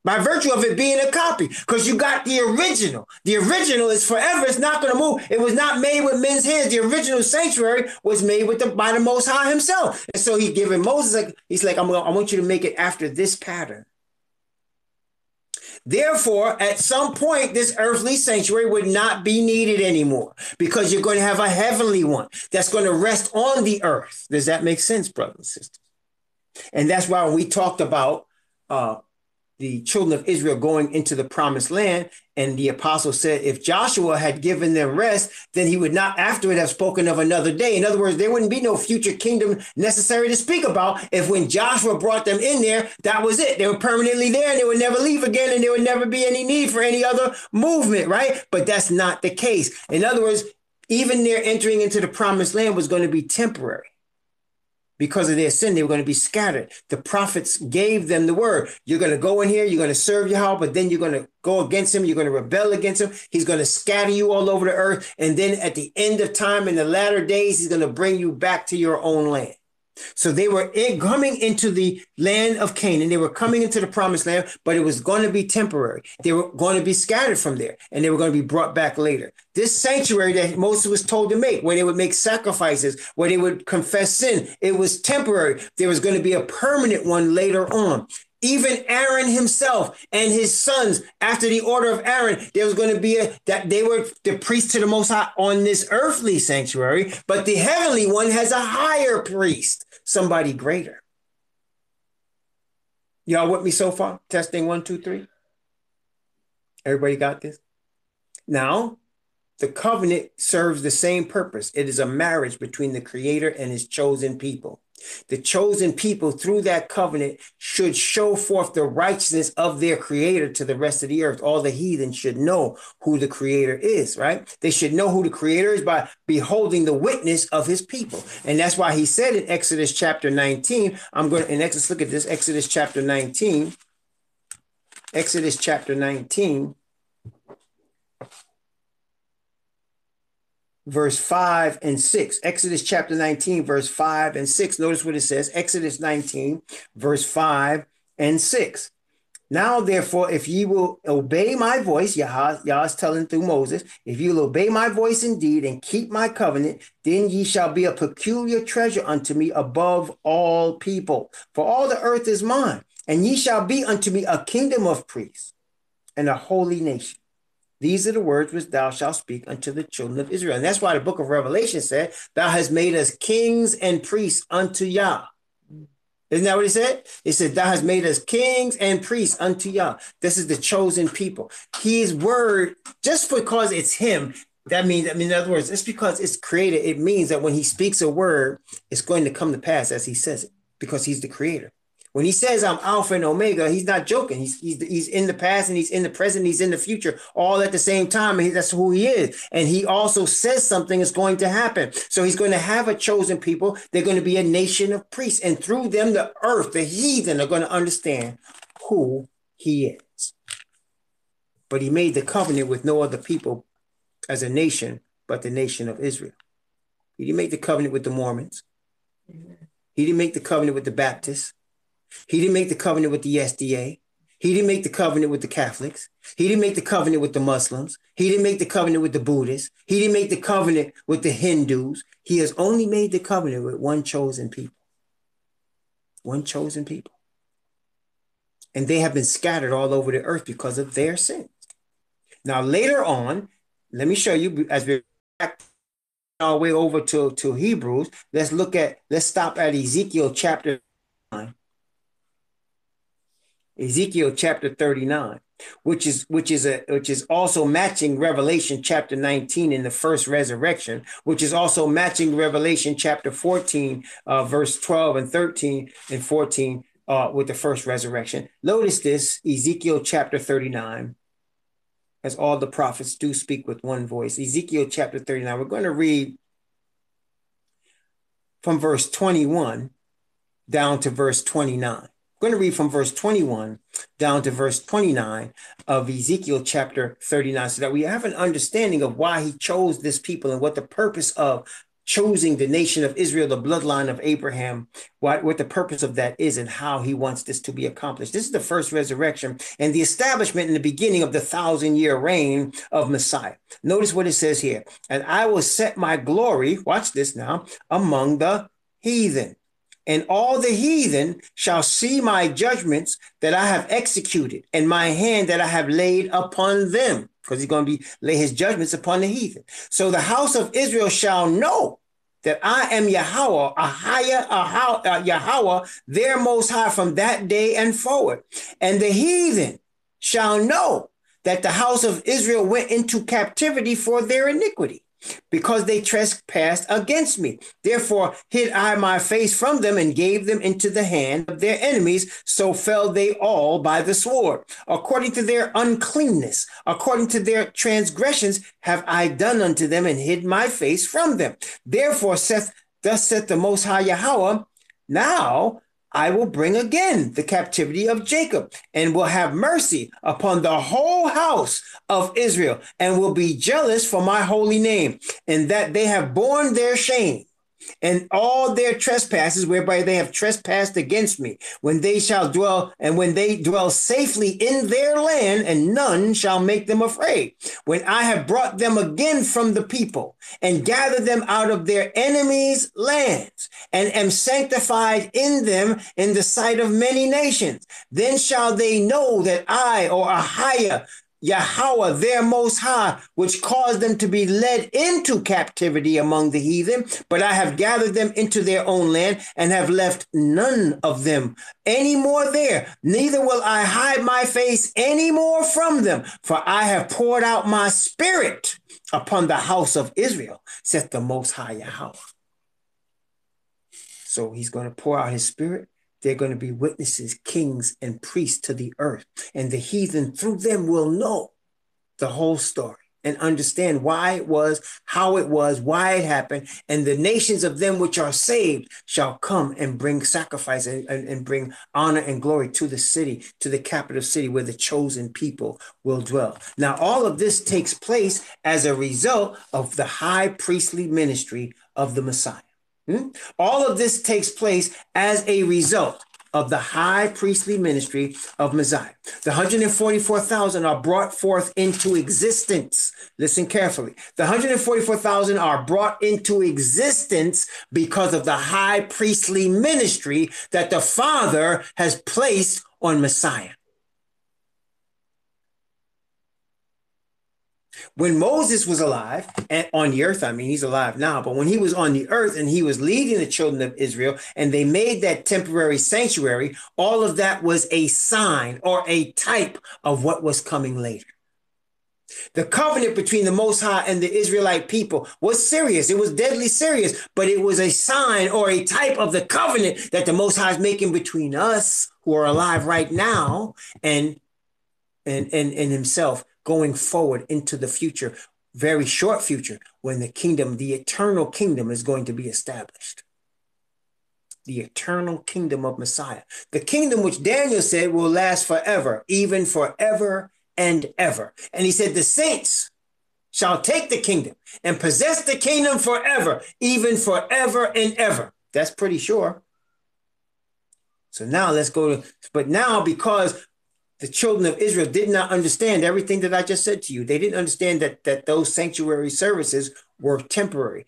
By virtue of it being a copy, because you got the original. The original is forever. It's not going to move. It was not made with men's hands. The original sanctuary was made by the Most High himself. And so he's giving Moses, he's like, I want you to make it after this pattern. Therefore, at some point, this earthly sanctuary would not be needed anymore because you're going to have a heavenly one that's going to rest on the earth. Does that make sense, brothers and sisters? And that's why when we talked about the children of Israel going into the promised land, and the apostle said, if Joshua had given them rest, then he would not afterward have spoken of another day. In other words, there wouldn't be no future kingdom necessary to speak about if when Joshua brought them in there, that was it. They were permanently there and they would never leave again and there would never be any need for any other movement, right? But that's not the case. In other words, even their entering into the promised land was going to be temporary, Because of their sin, they were going to be scattered. The prophets gave them the word. You're going to go in here, you're going to serve Yahweh, but then you're going to go against him, you're going to rebel against him. He's going to scatter you all over the earth. And then at the end of time, in the latter days, he's going to bring you back to your own land. So they were coming into the land of Canaan. They were coming into the promised land, but it was going to be temporary. They were going to be scattered from there, and they were going to be brought back later. This sanctuary that Moses was told to make, where they would make sacrifices, where they would confess sin, it was temporary. There was going to be a permanent one later on. Even Aaron himself and his sons, after the order of Aaron, there was going to be that they were the priests to the Most High on this earthly sanctuary, but the heavenly one has a higher priest, somebody greater. Y'all with me so far? Testing 1, 2, 3. Everybody got this? Now, the covenant serves the same purpose. It is a marriage between the Creator and his chosen people. The chosen people through that covenant should show forth the righteousness of their Creator to the rest of the earth. All the heathen should know who the Creator is, right? They should know who the Creator is by beholding the witness of his people. And that's why he said in Exodus chapter 19, look at this, Exodus chapter 19, verse 5 and 6. Exodus chapter 19, verse 5 and 6. Notice what it says. Exodus 19, verse 5 and 6. Now, therefore, if ye will obey my voice, Yah is telling through Moses, if you will obey my voice indeed and keep my covenant, then ye shall be a peculiar treasure unto me above all people. For all the earth is mine, and ye shall be unto me a kingdom of priests and a holy nation. These are the words which thou shalt speak unto the children of Israel. And that's why the book of Revelation said, thou hast made us kings and priests unto Yah. Isn't that what it said? It said, thou hast made us kings and priests unto Yah. This is the chosen people. His word, just because it's him, that means, in other words, it's because it's created. It means that when he speaks a word, it's going to come to pass as he says it, because he's the creator. When he says I'm Alpha and Omega, he's not joking. He's in the past and he's in the present, he's in the future, all at the same time. And that's who he is. And he also says something is going to happen. So he's going to have a chosen people. They're going to be a nation of priests. And through them, the earth, the heathen are going to understand who he is. But he made the covenant with no other people as a nation, but the nation of Israel. He didn't make the covenant with the Mormons. He didn't make the covenant with the Baptists. He didn't make the covenant with the SDA. He didn't make the covenant with the Catholics. He didn't make the covenant with the Muslims. He didn't make the covenant with the Buddhists. He didn't make the covenant with the Hindus. He has only made the covenant with one chosen people. One chosen people. And they have been scattered all over the earth because of their sins. Now, later on, let me show you, as we're back our way over to Hebrews, let's stop at Ezekiel chapter 9. Ezekiel chapter 39, which is also matching Revelation chapter 19 in the first resurrection, which is also matching Revelation chapter 14, verse 12 and 13 and 14 with the first resurrection. Notice this, Ezekiel chapter 39, as all the prophets do speak with one voice. Ezekiel chapter 39, we're going to read from verse 21 down to verse 29. I'm going to read from verse 21 down to verse 29 of Ezekiel chapter 39 so that we have an understanding of why he chose this people and what the purpose of choosing the nation of Israel, the bloodline of Abraham, what the purpose of that is and how he wants this to be accomplished. This is the first resurrection and the establishment in the beginning of the 1,000-year reign of Messiah. Notice what it says here. And I will set my glory, watch this now, among the heathen. And all the heathen shall see my judgments that I have executed and my hand that I have laid upon them. Because he's going to lay his judgments upon the heathen. So the house of Israel shall know that I am Yahweh, Yahweh, their most high from that day and forward. And the heathen shall know that the house of Israel went into captivity for their iniquity, because they trespassed against me. Therefore hid I my face from them and gave them into the hand of their enemies. So fell they all by the sword. According to their uncleanness, according to their transgressions, have I done unto them and hid my face from them. Therefore thus saith the Most High Yahweh, Now I will bring again the captivity of Jacob and will have mercy upon the whole house of Israel and will be jealous for my holy name and that they have borne their shame and all their trespasses whereby they have trespassed against me, when they shall dwell, and when they dwell safely in their land, and none shall make them afraid. When I have brought them again from the people, and gathered them out of their enemies' lands, and am sanctified in them in the sight of many nations, then shall they know that I, or Ahiah, Yahweh, their most high, which caused them to be led into captivity among the heathen, but I have gathered them into their own land and have left none of them any more there. Neither will I hide my face any more from them, for I have poured out my spirit upon the house of Israel, saith the most high Yahweh. So he's going to pour out his spirit. They're going to be witnesses, kings, and priests to the earth. And the heathen through them will know the whole story and understand why it was, how it was, why it happened. And the nations of them which are saved shall come and bring sacrifice and bring honor and glory to the city, to the capital city where the chosen people will dwell. Now, all of this takes place as a result of the high priestly ministry of the Messiah. All of this takes place as a result of the high priestly ministry of Messiah. The 144,000 are brought forth into existence. Listen carefully. The 144,000 are brought into existence because of the high priestly ministry that the Father has placed on Messiah. When Moses was alive and on the earth, I mean, he's alive now, but when he was on the earth and he was leading the children of Israel and they made that temporary sanctuary, all of that was a sign or a type of what was coming later. The covenant between the Most High and the Israelite people was serious. It was deadly serious, but it was a sign or a type of the covenant that the Most High is making between us who are alive right now and himself, going forward into the future, very short future, when the kingdom, the eternal kingdom, is going to be established. The eternal kingdom of Messiah. The kingdom which Daniel said will last forever, even forever and ever. And he said the saints shall take the kingdom and possess the kingdom forever, even forever and ever. That's pretty sure. So now let's go to, but now because the children of Israel did not understand everything that I just said to you. They didn't understand that those sanctuary services were temporary.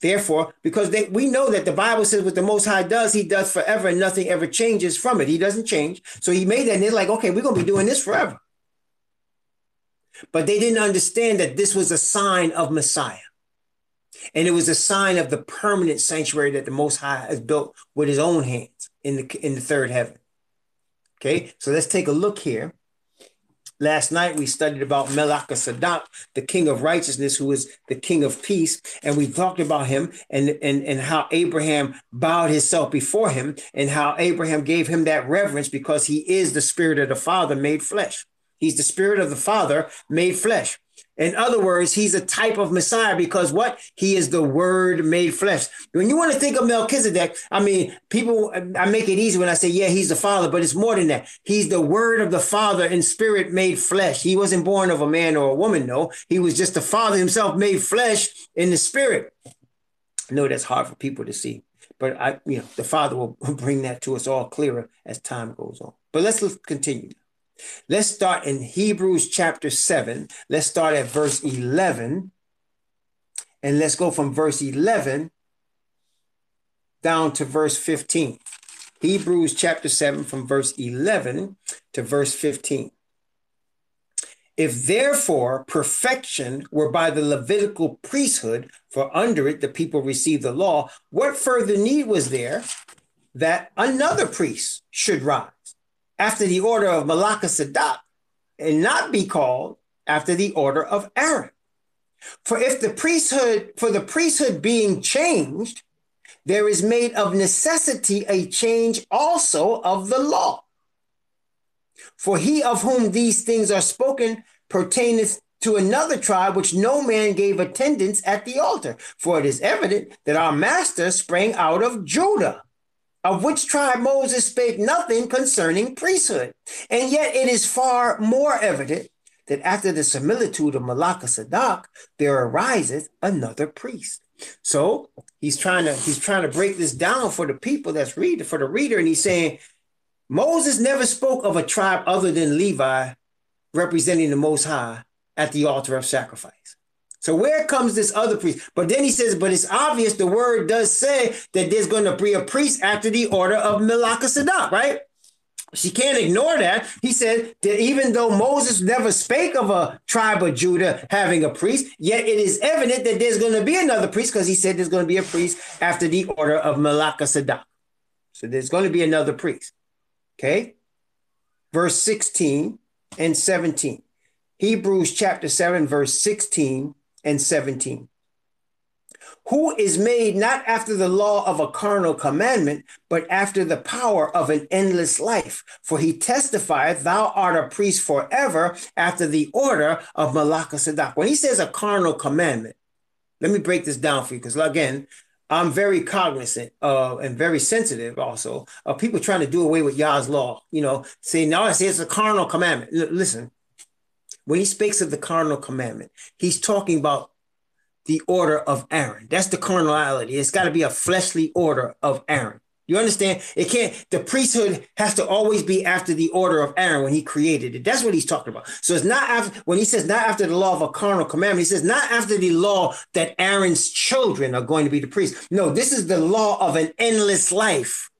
Therefore, because we know that the Bible says what the Most High does, he does forever and nothing ever changes from it. He doesn't change. So he made that and they're like, okay, we're going to be doing this forever. But they didn't understand that this was a sign of Messiah. And it was a sign of the permanent sanctuary that the Most High has built with his own hands in the third heaven. Okay, so let's take a look here. Last night we studied about Melchizedek, the king of righteousness, who is the king of peace. And we talked about him and how Abraham bowed himself before him and how Abraham gave him that reverence because he is the spirit of the Father made flesh. He's the spirit of the Father made flesh. In other words, he's a type of Messiah because what? He is the word made flesh. When you want to think of Melchizedek, I mean, I make it easy when I say, yeah, he's the Father, but it's more than that. He's the word of the Father in spirit made flesh. He wasn't born of a man or a woman, no. He was just the Father himself made flesh in the spirit. I know that's hard for people to see, but the Father will bring that to us all clearer as time goes on. But let's continue. Let's start in Hebrews chapter 7. Let's start at verse 11. And let's go from verse 11 down to verse 15. Hebrews chapter 7 from verse 11 to verse 15. If therefore perfection were by the Levitical priesthood, for under it the people received the law, what further need was there that another priest should rise after the order of Melchizedek and not be called after the order of Aaron? For the priesthood being changed, there is made of necessity a change also of the law. For he of whom these things are spoken pertaineth to another tribe, which no man gave attendance at the altar. For it is evident that our master sprang out of Judah, of which tribe Moses spake nothing concerning priesthood. And yet it is far more evident that after the similitude of Melchizedek, there ariseth another priest. So he's trying to break this down for the people that's reading, for the reader, and he's saying Moses never spoke of a tribe other than Levi representing the Most High at the altar of sacrifice. So where comes this other priest? But then he says, but it's obvious the word does say that there's going to be a priest after the order of Melchizedek, right? She can't ignore that. He said that even though Moses never spake of a tribe of Judah having a priest, yet it is evident that there's going to be another priest because he said there's going to be a priest after the order of Melchizedek. So there's going to be another priest. Okay? Verse 16 and 17. Hebrews chapter 7, verse 16 and 17. Who is made not after the law of a carnal commandment, but after the power of an endless life. For he testifieth, thou art a priest forever after the order of Melchizedek. When he says a carnal commandment, let me break this down for you, because again, I'm very cognizant and very sensitive also of people trying to do away with Yah's law. Saying, no, I say it's a carnal commandment. Listen, when he speaks of the carnal commandment, he's talking about the order of Aaron. That's the carnality. It's got to be a fleshly order of Aaron. You understand? The priesthood has to always be after the order of Aaron when he created it. That's what he's talking about. So it's not after, when he says not after the law of a carnal commandment, he says not after the law that Aaron's children are going to be the priests. No, this is the law of an endless life.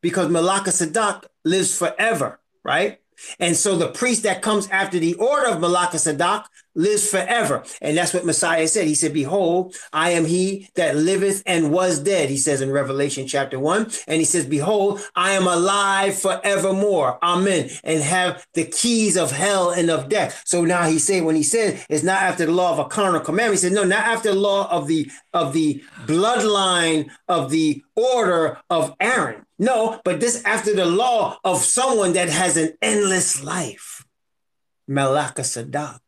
Because Melchizedek lives forever, right? And so the priest that comes after the order of Melchizedek lives forever. And that's what Messiah said. He said, behold, I am he that liveth and was dead, he says in Revelation chapter 1. And he says, behold, I am alive forevermore. Amen. And have the keys of hell and of death. So now when he said it's not after the law of a carnal commandment, he said, no, not after the law of the bloodline of the order of Aaron. No, but this after the law of someone that has an endless life. Melchizedek,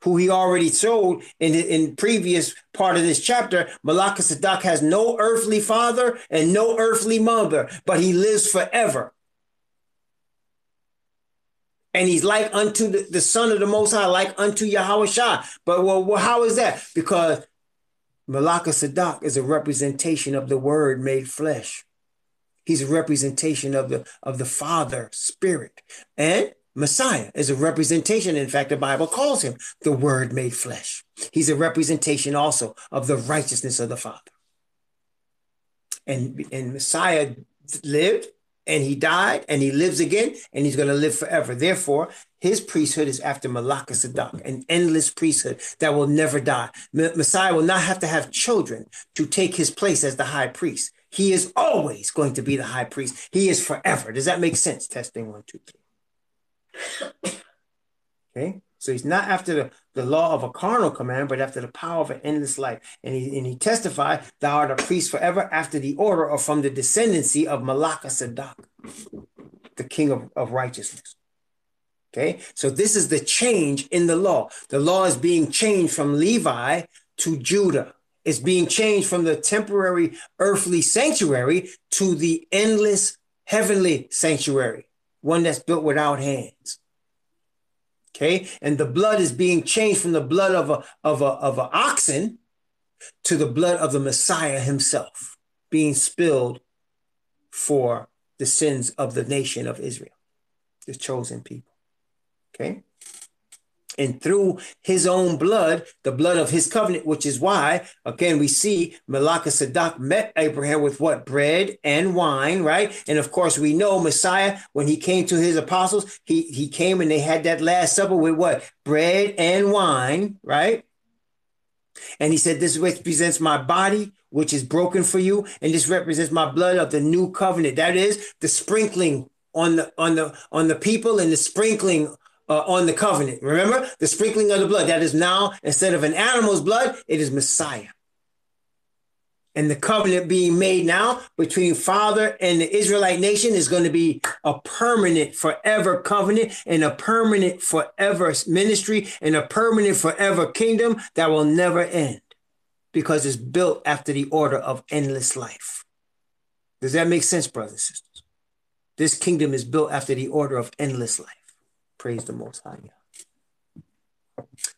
who he already showed in previous part of this chapter. Melchizedek has no earthly father and no earthly mother, but he lives forever. And he's like unto the Son of the Most High, like unto Yahweh Shai. But well, how is that? Because Melchizedek is a representation of the Word made flesh. He's a representation of the Father Spirit. And Messiah is a representation. In fact, the Bible calls him the Word made flesh. He's a representation also of the righteousness of the Father. And Messiah lived, and he died, and he lives again, and he's going to live forever. Therefore, his priesthood is after Melchizedek, an endless priesthood that will never die. Messiah will not have to have children to take his place as the high priest. He is always going to be the high priest. He is forever. Does that make sense? Testing 1, 2, 3. Okay. So he's not after the law of a carnal command, but after the power of an endless life. And he testified, thou art a priest forever after the order or from the descendancy of Melchizedek, the king of righteousness. Okay. So this is the change in the law. The law is being changed from Levi to Judah. It's being changed from the temporary earthly sanctuary to the endless heavenly sanctuary, one that's built without hands. Okay, and the blood is being changed from the blood of an oxen to the blood of the Messiah himself, being spilled for the sins of the nation of Israel, the chosen people. Okay. And through his own blood, the blood of his covenant, which is why, again, we see Melchizedek met Abraham with what? Bread and wine, right? And of course, we know Messiah, when he came to his apostles, he came and they had that Last Supper with what? Bread and wine, right? And he said, this represents my body, which is broken for you. And this represents my blood of the new covenant. That is the sprinkling on the people and the sprinkling on the covenant. Remember the sprinkling of the blood that is now, instead of an animal's blood, it is Messiah. And the covenant being made now between Father and the Israelite nation is going to be a permanent forever covenant and a permanent forever ministry and a permanent forever kingdom that will never end because it's built after the order of endless life. Does that make sense, brothers and sisters? This kingdom is built after the order of endless life. Praise the Most High.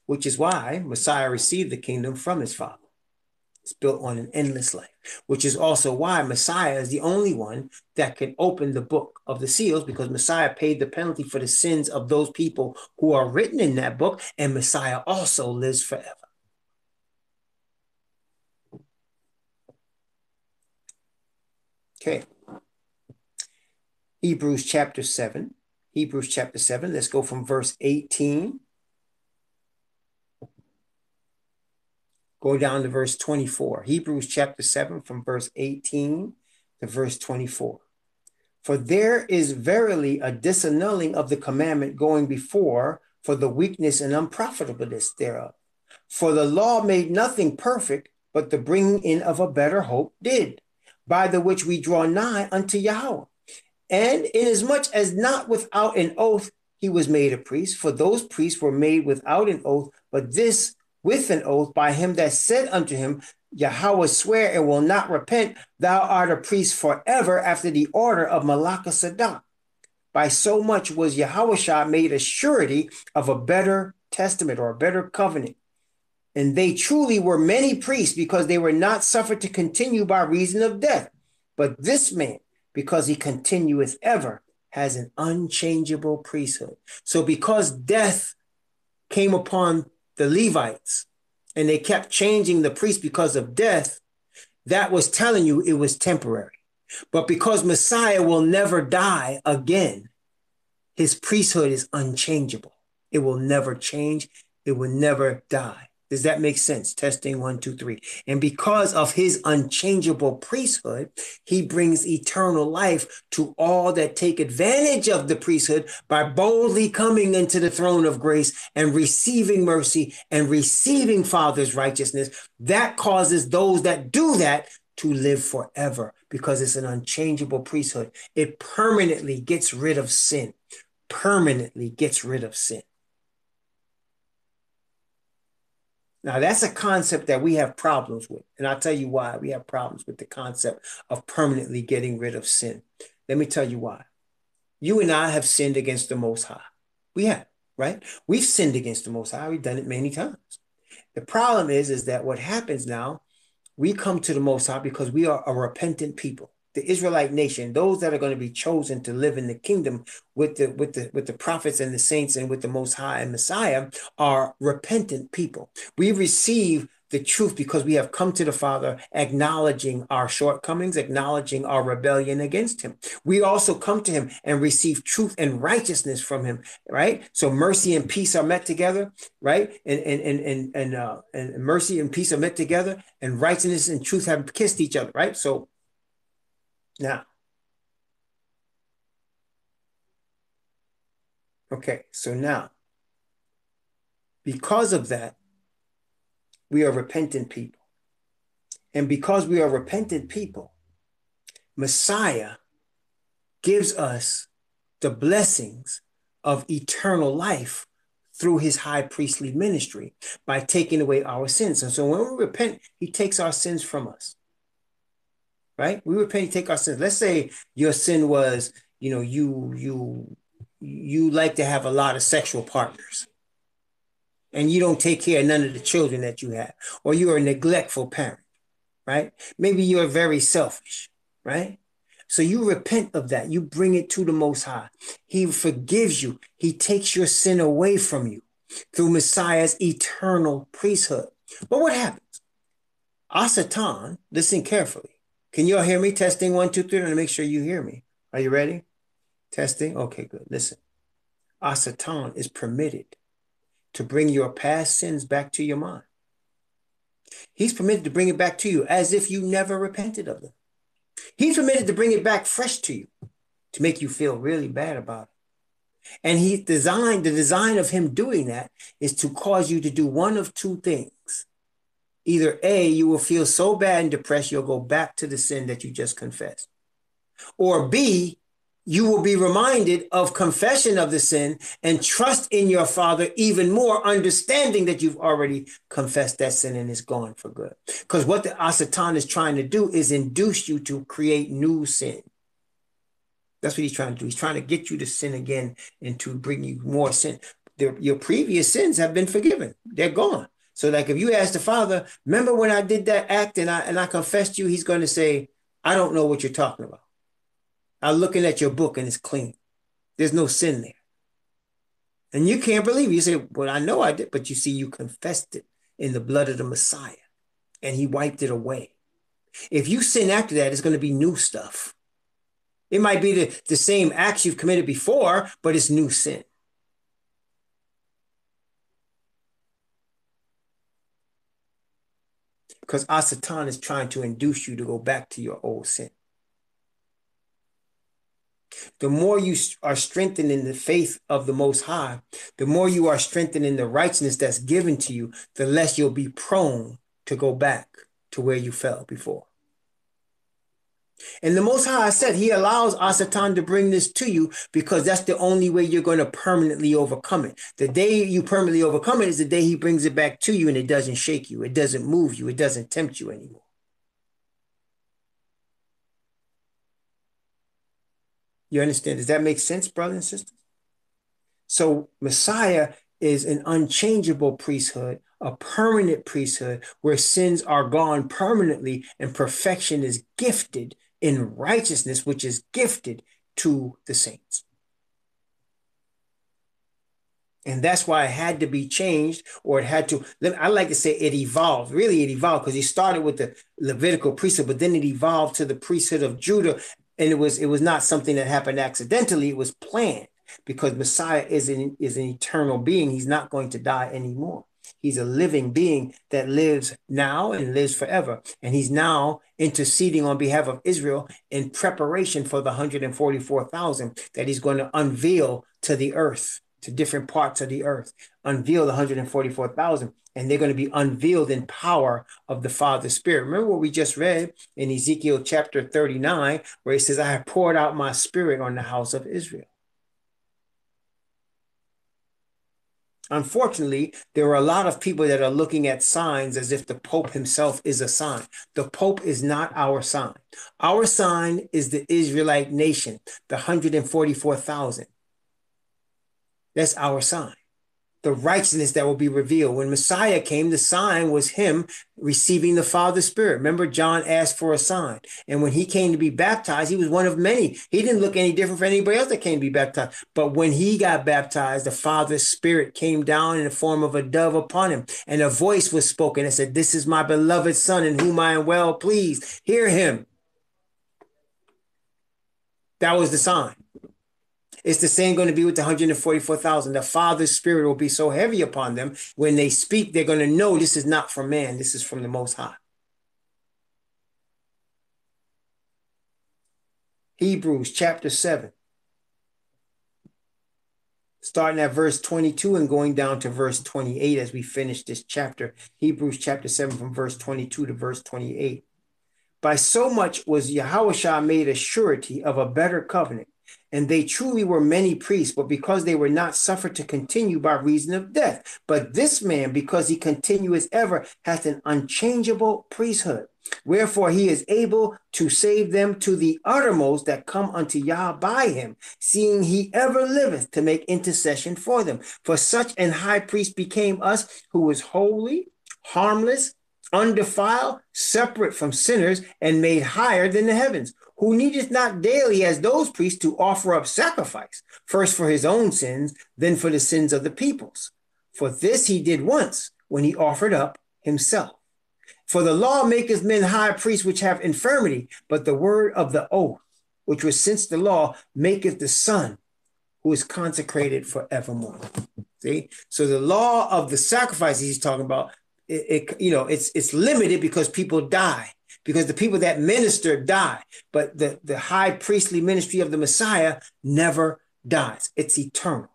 Which is why Messiah received the kingdom from his Father. It's built on an endless life, which is also why Messiah is the only one that can open the book of the seals, because Messiah paid the penalty for the sins of those people who are written in that book, and Messiah also lives forever. Okay. Hebrews chapter 7. Hebrews chapter 7. Let's go from verse 18. Go down to verse 24. Hebrews chapter 7 from verse 18 to verse 24. For there is verily a disannulling of the commandment going before for the weakness and unprofitableness thereof. For the law made nothing perfect, but the bringing in of a better hope did, by the which we draw nigh unto Yahweh. And inasmuch as not without an oath he was made a priest, for those priests were made without an oath, but this with an oath by him that said unto him, Yahweh swear and will not repent, thou art a priest forever after the order of Melchizedek. By so much was Yahweh made a surety of a better testament or a better covenant. And they truly were many priests, because they were not suffered to continue by reason of death. But this man, because he continueth ever, has an unchangeable priesthood. So because death came upon the Levites and they kept changing the priest because of death, that was telling you it was temporary. But because Messiah will never die again, his priesthood is unchangeable. It will never change. It will never die. Does that make sense? Testing 1, 2, 3. And because of his unchangeable priesthood, he brings eternal life to all that take advantage of the priesthood by boldly coming into the throne of grace and receiving mercy and receiving Father's righteousness. That causes those that do that to live forever, because it's an unchangeable priesthood. It permanently gets rid of sin. Permanently gets rid of sin. Now, that's a concept that we have problems with. And I'll tell you why we have problems with the concept of permanently getting rid of sin. Let me tell you why. You and I have sinned against the Most High. We have, right? We've sinned against the Most High. We've done it many times. The problem is that what happens now, we come to the Most High because we are a repentant people. The Israelite nation, those that are going to be chosen to live in the kingdom with the prophets and the saints and with the Most High and Messiah, are repentant people. We receive the truth because we have come to the Father acknowledging our shortcomings, acknowledging our rebellion against him. We also come to him and receive truth and righteousness from him, right? So mercy and peace are met together, right? And mercy and peace are met together, and righteousness and truth have kissed each other, right? So now, okay, so now, because of that, we are repentant people. And because we are repentant people, Messiah gives us the blessings of eternal life through his high priestly ministry by taking away our sins. And so when we repent, he takes our sins from us. Right? We repent, he take our sins. Let's say your sin was, you like to have a lot of sexual partners, and you don't take care of none of the children that you have, or you're a neglectful parent, right? Maybe you're very selfish, right? So you repent of that. You bring it to the Most High. He forgives you. He takes your sin away from you through Messiah's eternal priesthood. But what happens? Asatan, listen carefully. Can you all hear me? Testing 1, 2, 3. I'm going to make sure you hear me. Are you ready? Testing. Okay, good. Listen. Asatan is permitted to bring your past sins back to your mind. He's permitted to bring it back to you as if you never repented of them. He's permitted to bring it back fresh to you to make you feel really bad about it. And the design of him doing that is to cause you to do one of two things. Either A, you will feel so bad and depressed, you'll go back to the sin that you just confessed. Or B, you will be reminded of confession of the sin and trust in your Father even more, understanding that you've already confessed that sin and it's gone for good. Because what the Satan is trying to do is induce you to create new sin. That's what he's trying to do. He's trying to get you to sin again and to bring you more sin. Your previous sins have been forgiven. They're gone. So like if you ask the Father, remember when I did that act and I confessed you, he's going to say, I don't know what you're talking about. I'm looking at your book and it's clean. There's no sin there. And you can't believe it. You say, well, I know I did, but you see, you confessed it in the blood of the Messiah and he wiped it away. If you sin after that, it's going to be new stuff. It might be the same acts you've committed before, but it's new sin. Because Satan is trying to induce you to go back to your old sin. The more you are strengthened in the faith of the Most High, the more you are strengthened in the righteousness that's given to you, the less you'll be prone to go back to where you fell before. And the Most High said he allows Satan to bring this to you because that's the only way you're going to permanently overcome it. The day you permanently overcome it is the day he brings it back to you and it doesn't shake you. It doesn't move you. It doesn't tempt you anymore. You understand? Does that make sense, brothers and sisters? So Messiah is an unchangeable priesthood, a permanent priesthood where sins are gone permanently and perfection is gifted in righteousness, which is gifted to the saints. And that's why it had to be changed, or it had to, I like to say it evolved. Really, it evolved because he started with the Levitical priesthood, but then it evolved to the priesthood of Judah. And it was not something that happened accidentally. It was planned because Messiah is an eternal being. He's not going to die anymore. He's a living being that lives now and lives forever. And he's now interceding on behalf of Israel in preparation for the 144,000 that he's going to unveil to the earth, to different parts of the earth, unveil the 144,000. And they're going to be unveiled in power of the Father's Spirit. Remember what we just read in Ezekiel chapter 39, where he says, I have poured out my spirit on the house of Israel. Unfortunately, there are a lot of people that are looking at signs as if the Pope himself is a sign. The Pope is not our sign. Our sign is the Israelite nation, the 144,000. That's our sign. The righteousness that will be revealed. When Messiah came, the sign was him receiving the Father's Spirit. Remember, John asked for a sign. And when he came to be baptized, he was one of many. He didn't look any different from anybody else that came to be baptized. But when he got baptized, the Father's Spirit came down in the form of a dove upon him. And a voice was spoken that said, this is my beloved Son in whom I am well pleased. Hear him. That was the sign. It's the same going to be with the 144,000. The Father's Spirit will be so heavy upon them. When they speak, they're going to know this is not from man. This is from the Most High. Hebrews chapter 7. Starting at verse 22 and going down to verse 28 as we finish this chapter. Hebrews chapter 7 from verse 22 to verse 28. By so much was Yahushua made a surety of a better covenant. And they truly were many priests, but because they were not suffered to continue by reason of death. But this man, because he continueth ever, hath an unchangeable priesthood. Wherefore he is able to save them to the uttermost that come unto Yah by him, seeing he ever liveth to make intercession for them. For such an high priest became us, who was holy, harmless, undefiled, separate from sinners, and made higher than the heavens, who needeth not daily as those priests to offer up sacrifice, first for his own sins, then for the sins of the peoples. For this he did once, when he offered up himself. For the law maketh men high priests which have infirmity, but the word of the oath, which was since the law, maketh the Son, who is consecrated forevermore. See? So the law of the sacrifices he's talking about, it's limited because people die. Because the people that minister die, but the high priestly ministry of the Messiah never dies. It's eternal.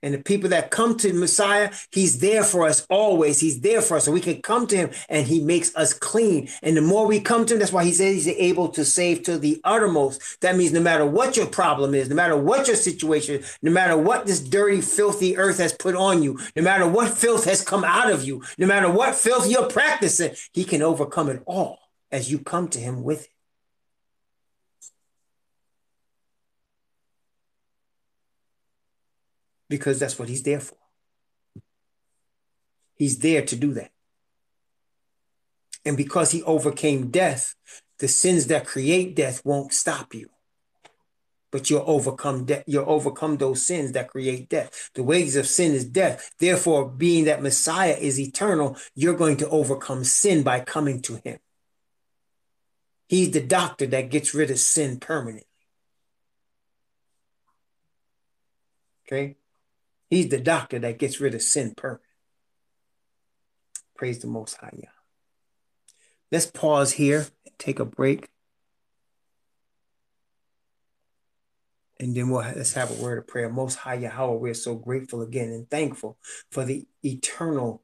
And the people that come to the Messiah, he's there for us always. He's there for us. So we can come to him and he makes us clean. And the more we come to him, that's why he says he's able to save to the uttermost. That means no matter what your problem is, no matter what your situation, no matter what this dirty, filthy earth has put on you, no matter what filth has come out of you, no matter what filth you're practicing, he can overcome it all as you come to him with it. Because that's what he's there for. He's there to do that. And because he overcame death, the sins that create death won't stop you. But you'll overcome death. You'll overcome those sins that create death. The wages of sin is death. Therefore, being that Messiah is eternal, you're going to overcome sin by coming to him. He's the doctor that gets rid of sin permanently. Okay? He's the doctor that gets rid of sin permanently. Praise the Most High Yah. Let's pause here, take a break. And then let's have a word of prayer. Most High Yahweh, we're so grateful again and thankful for the eternal